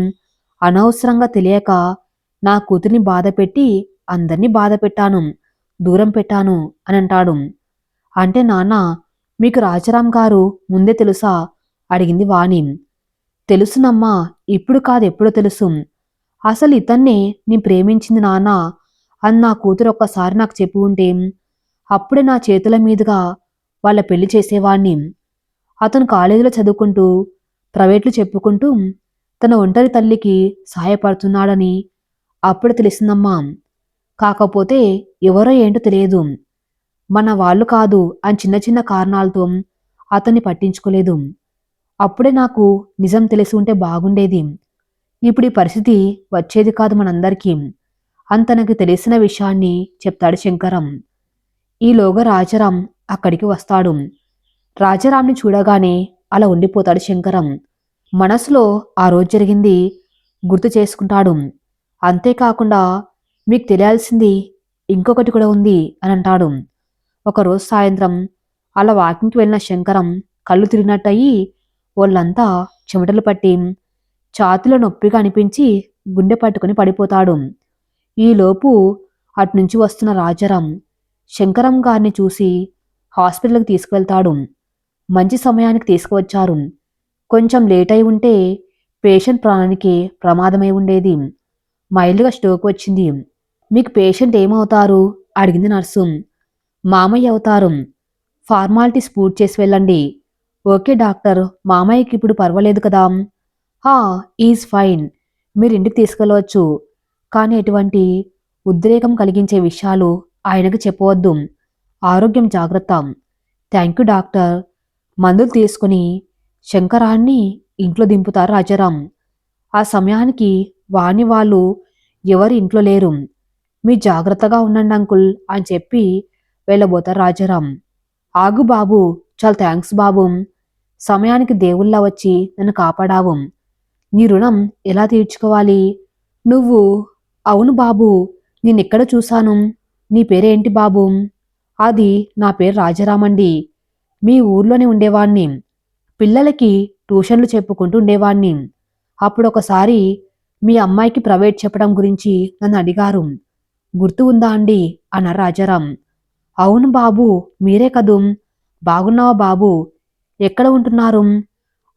అనవసరంగా తెలియక నా కూతుర్ని బాధ పెట్టి అందర్నీ బాధ పెట్టాను, దూరం పెట్టాను అని అంటాడు. అంటే నాన్న, మీకు రాజారాం గారు ముందే తెలుసా అడిగింది వాణి. తెలుసునమ్మా, ఇప్పుడు కాదు ఎప్పుడో తెలుసు. అసలు ఇతన్నే నీ ప్రేమించింది నాన్న అని నా కూతురు ఒక్కసారి నాకు చెప్పి ఉంటే అప్పుడే నా చేతుల మీదుగా వాళ్ళ పెళ్లి చేసేవాణ్ణి. అతను కాలేజీలో చదువుకుంటూ ప్రైవేట్లు చెప్పుకుంటూ తన ఒంటరి తల్లికి సహాయపడుతున్నాడని అప్పుడు తెలిసిందమ్మా. కాకపోతే ఎవరో ఏంటో తెలియదు, మన వాళ్ళు కాదు అని చిన్న చిన్న కారణాలతో అతన్ని పట్టించుకోలేదు. అప్పుడే నాకు నిజం తెలిసి ఉంటే బాగుండేది. ఇప్పుడు ఈ పరిస్థితి వచ్చేది కాదు మనందరికీ అని తనకు తెలిసిన విషయాన్ని చెప్తాడు శంకరం. ఈలోగా రాజారాం అక్కడికి వస్తాడు. రాజారాంని చూడగానే అలా ఉండిపోతాడు శంకరం. మనసులో ఆ రోజు జరిగింది గుర్తు చేసుకుంటాడు. అంతేకాకుండా మీకు తెలియాల్సింది ఇంకొకటి కూడా ఉంది అని అంటాడు. ఒకరోజు సాయంత్రం అలా వాకింగ్కి వెళ్ళిన శంకరం కళ్ళు తిరిగినట్టయి వాళ్ళంతా చెమటలు పట్టి ఛాతీలో నొప్పిగా అనిపించి గుండె పట్టుకుని పడిపోతాడు. ఈలోపు అట్నుంచి వస్తున్న రాజారాం శంకరం గారిని చూసి హాస్పిటల్కి తీసుకువెళ్తాడు. మంచి సమయానికి తీసుకువచ్చారు. కొంచెం లేట్ అయి ఉంటే పేషెంట్ ప్రాణానికి ప్రమాదమై ఉండేది. మైల్డ్గా స్ట్రోక్ వచ్చింది. మీకు పేషెంట్ ఏమవుతారు అడిగింది నర్సు. మామయ్య అవుతారు. ఫార్మాలిటీస్ పూర్తి చేసి వెళ్ళండి. ఓకే డాక్టర్, మామయ్యకి ఇప్పుడు పర్వాలేదు కదా? హా, ఈజ్ ఫైన్. మీరు ఇంటికి తీసుకెళ్ళవచ్చు. కానీ ఎటువంటి ఉద్రేకం కలిగించే విషయాలు ఆయనకు చెప్పవద్దు. ఆరోగ్యం జాగ్రత్త. Thank you doctor. మందులు తీసుకుని శంకరాన్ని ఇంట్లో దింపుతారు రాజారాం. ఆ సమయానికి వాణి వాళ్ళు ఎవరు ఇంట్లో లేరు. మీ జాగ్రత్తగా ఉండండి అంకుల్ అని చెప్పి వెళ్ళబోతారు రాజారాం. ఆగు బాబు, చాలా థ్యాంక్స్ బాబు. సమయానికి దేవుళ్ళ వచ్చి నన్ను కాపాడావు. నీ రుణం ఎలా తీర్చుకోవాలి? నువ్వు అవును బాబు, నిన్నెక్కడ చూశాను. నీ పేరేంటి బాబు? అది నా పేరు రాజారామండి. మీ ఊర్లోనే ఉండేవాణ్ణి. పిల్లలకి ట్యూషన్లు చెప్పుకుంటూ ఉండేవాణ్ణి. అప్పుడొకసారి మీ అమ్మాయికి ప్రైవేట్ చెప్పడం గురించి నన్ను అడిగారు. గుర్తు ఉందా అండి అన్నారు రాజారాం. అవును బాబు, మీరే కదూ. బాగున్నావా బాబు? ఎక్కడ ఉంటున్నారు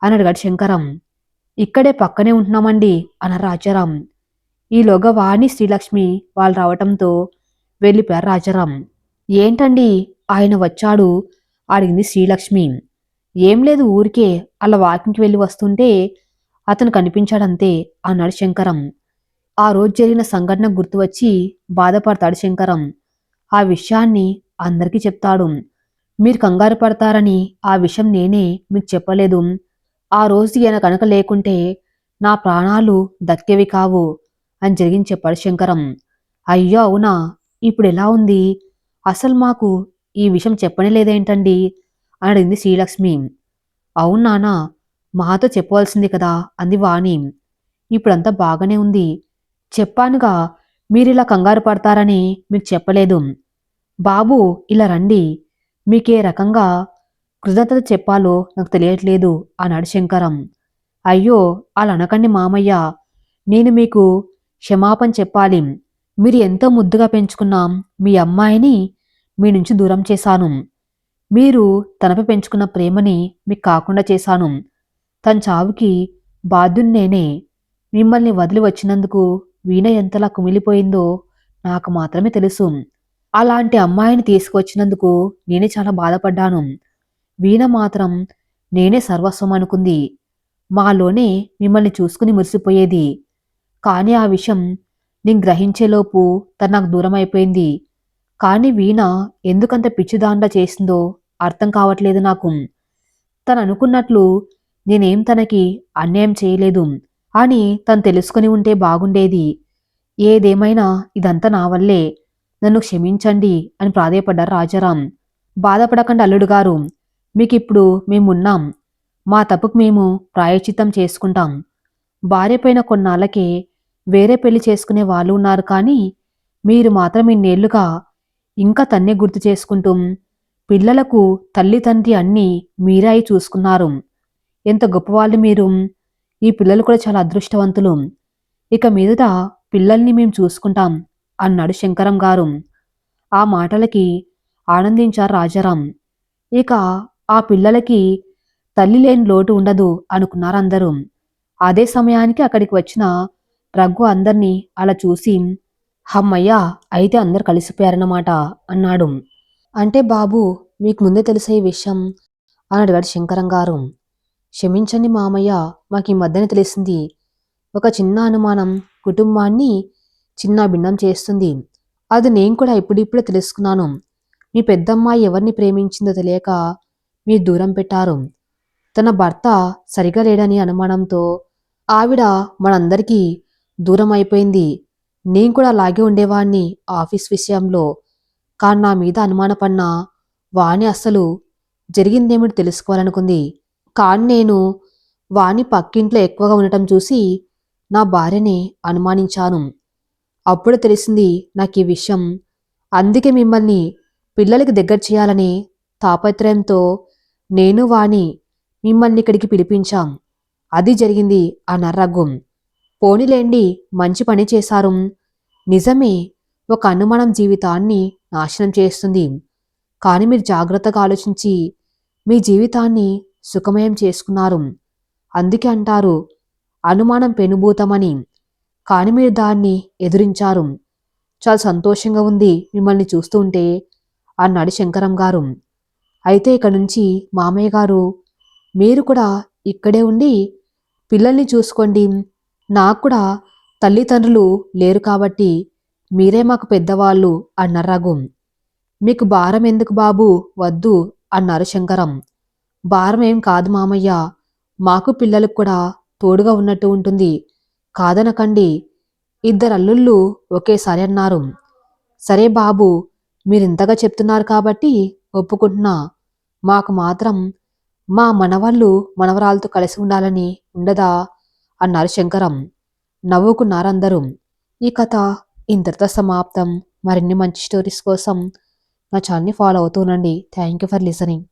అని అడిగాడు శంకరం. ఇక్కడే పక్కనే ఉంటున్నామండి అన్నారు రాజారాం. ఈలోగా వాణి శ్రీలక్ష్మి వాళ్ళు రావటంతో వెళ్ళిపోయారు రాజారాం. ఏంటండి ఆయన వచ్చాడు అడిగింది శ్రీలక్ష్మి. ఏం లేదు, ఊరికే అలా వాకింగ్కి వెళ్ళి వస్తుంటే అతను కనిపించాడంతే అన్నాడు శంకరం. ఆ రోజు జరిగిన సంఘటన గుర్తు వచ్చి బాధపడతాడు శంకరం. ఆ విషయాన్ని అందరికీ చెప్తాడు. మీరు కంగారు పడతారని ఆ విషయం నేనే మీకు చెప్పలేదు. ఆ రోజు ఈయన కనుక లేకుంటే నా ప్రాణాలు దక్కేవి కావు అని జరిగింది చెప్పాడు శంకరం. అయ్యో అవునా, ఇప్పుడు ఎలా ఉంది? అసలు మాకు ఈ విషయం చెప్పనే లేదేంటండి అని అడిగింది శ్రీలక్ష్మి. అవును నానా, మాతో చెప్పవలసింది కదా అంది వాణి. ఇప్పుడంతా బాగానే ఉంది. చెప్పానుగా, మీరిలా కంగారు పడతారని మీకు చెప్పలేదు. బాబు ఇలా రండి, మీకే రకంగా కృతజ్ఞత చెప్పాలో నాకు తెలియట్లేదు అన్నాడు శంకరం. అయ్యో అలా అనకండి మామయ్య, నేను మీకు క్షమాపణ చెప్పాలి. మీరు ఎంతో ముద్దుగా పెంచుకున్నాం మీ అమ్మాయిని మీ నుంచి దూరం చేశాను. మీరు తనపై పెంచుకున్న ప్రేమని మీకు కాకుండా చేశాను. తన చావుకి బాధ్యుని నేనే. మిమ్మల్ని వదిలి వచ్చినందుకు వీణ ఎంతలా కుమిలిపోయిందో నాకు మాత్రమే తెలుసు. అలాంటి అమ్మాయిని తీసుకొచ్చినందుకు నేనే చాలా బాధపడ్డాను. వీణ మాత్రం నేనే సర్వస్వం అనుకుంది. మాలోనే మిమ్మల్ని చూసుకుని మురిసిపోయేది. కానీ ఆ విషయం నేను గ్రహించేలోపు తను నాకు దూరం అయిపోయింది. కానీ వీణ ఎందుకంత పిచ్చిదాండా చేసిందో అర్థం కావట్లేదు నాకు. తను అనుకున్నట్లు నేనేం తనకి అన్యాయం చేయలేదు. అని తను తెలుసుకుని ఉంటే బాగుండేది. ఏదేమైనా ఇదంతా నా వల్లే, నన్ను క్షమించండి అని ప్రాధేయపడ్డారు రాజారాం. బాధపడకండి అల్లుడుగారు, మీకిప్పుడు మేమున్నాం. మా తప్పుకు మేము ప్రాయశ్చిత్తం చేసుకుంటాం. భార్య పోయిన కొన్నాళ్ళకే వేరే పెళ్లి చేసుకునే వాళ్ళు ఉన్నారు కానీ మీరు మాత్రం ఇన్నేళ్లుగా ఇంకా తన్నే గుర్తు చేసుకుంటూ పిల్లలకు తల్లి తండ్రి అన్నీ మీరే అయి చూసుకున్నారు. ఎంత గొప్పవాళ్ళు మీరు. ఈ పిల్లలు కూడా చాలా అదృష్టవంతులు. ఇక మీదట పిల్లల్ని మేం చూసుకుంటాం అన్నాడు శంకరం గారు. ఆ మాటలకి ఆనందించారు రాజారాం. ఇక ఆ పిల్లలకి తల్లి లేని లోటు ఉండదు అనుకున్నారందరూ. అదే సమయానికి అక్కడికి వచ్చిన రఘు అందర్నీ అలా చూసి, హమ్మయ్యా, అయితే అందరు కలిసిపోయారన్నమాట అన్నాడు. అంటే బాబు, మీకు ముందే తెలిసే ఈ విషయం అని అడిగాడు శంకరం గారు. క్షమించండి మామయ్య, మాకు ఈ మధ్యనే తెలిసింది. ఒక చిన్న అనుమానం కుటుంబాన్ని చిన్న భిన్నం చేస్తుంది. అది నేను కూడా ఇప్పుడిప్పుడే తెలుసుకున్నాను. మీ పెద్దమ్మాయి ఎవరిని ప్రేమించిందో తెలియక మీరు దూరం పెట్టారు. తన భర్త సరిగా లేడని అనుమానంతో ఆవిడ మనందరికీ దూరం అయిపోయింది. నేను కూడా అలాగే ఉండేవాణ్ణి ఆఫీస్ విషయంలో. కానీ నా మీద అనుమానపడిన వాణి అస్సలు జరిగిందేమిటి తెలుసుకోవాలనుకుంది. కానీ నేను వాణి పక్కింట్లో ఎక్కువగా ఉండటం చూసి నా భార్యనే అనుమానించాను. అప్పుడు తెలిసింది నాకు ఈ విషయం. అందుకే మిమ్మల్ని పిల్లలకి దగ్గర చేయాలని తాపత్రయంతో నేను వాణి మిమ్మల్ని ఇక్కడికి పిలిపించాం. అది జరిగింది అన్నారు రఘు. పోనీలేండి, మంచి పని చేశారు. నిజమే, ఒక అనుమానం జీవితాన్ని నాశనం చేస్తుంది. కానీ మీరు జాగ్రత్తగా ఆలోచించి మీ జీవితాన్ని సుఖమయం చేసుకున్నారు. అందుకే అంటారు అనుమానం పెనుభూతమని. కానీ మీరు దాన్ని ఎదురించారు. చాలా సంతోషంగా ఉంది మిమ్మల్ని చూస్తుంటే అన్నాడు శంకరం గారు. అయితే ఇక నుంచి మామయ్య గారు మీరు కూడా ఇక్కడే ఉండి పిల్లల్ని చూసుకోండి. నాకు కూడా తల్లిదండ్రులు లేరు కాబట్టి మీరే మాకు పెద్దవాళ్ళు అన్నారు రఘు. మీకు భారం ఎందుకు బాబు, వద్దు అన్నారు శంకరం. భారం ఏం కాదు మామయ్య, మాకు పిల్లలకు కూడా తోడుగా ఉన్నట్టు ఉంటుంది. కాదనకండి. ఇద్దరు అల్లుళ్ళు ఒకేసారి అన్నారు. సరే బాబు, మీరింతగా చెప్తున్నారు కాబట్టి ఒప్పుకుంటున్నా. మాకు మాత్రం మా మనవళ్ళు మనవరాలతో కలిసి ఉండాలని ఉండదా అన్నారు శంకరం. నవ్వుకున్నారందరూ. ఈ కథ ఇంతటితో సమాప్తం. మరిన్ని మంచి స్టోరీస్ కోసం నా ఛానల్ని ఫాలో అవుతూ ఉండండి. Thank you for listening.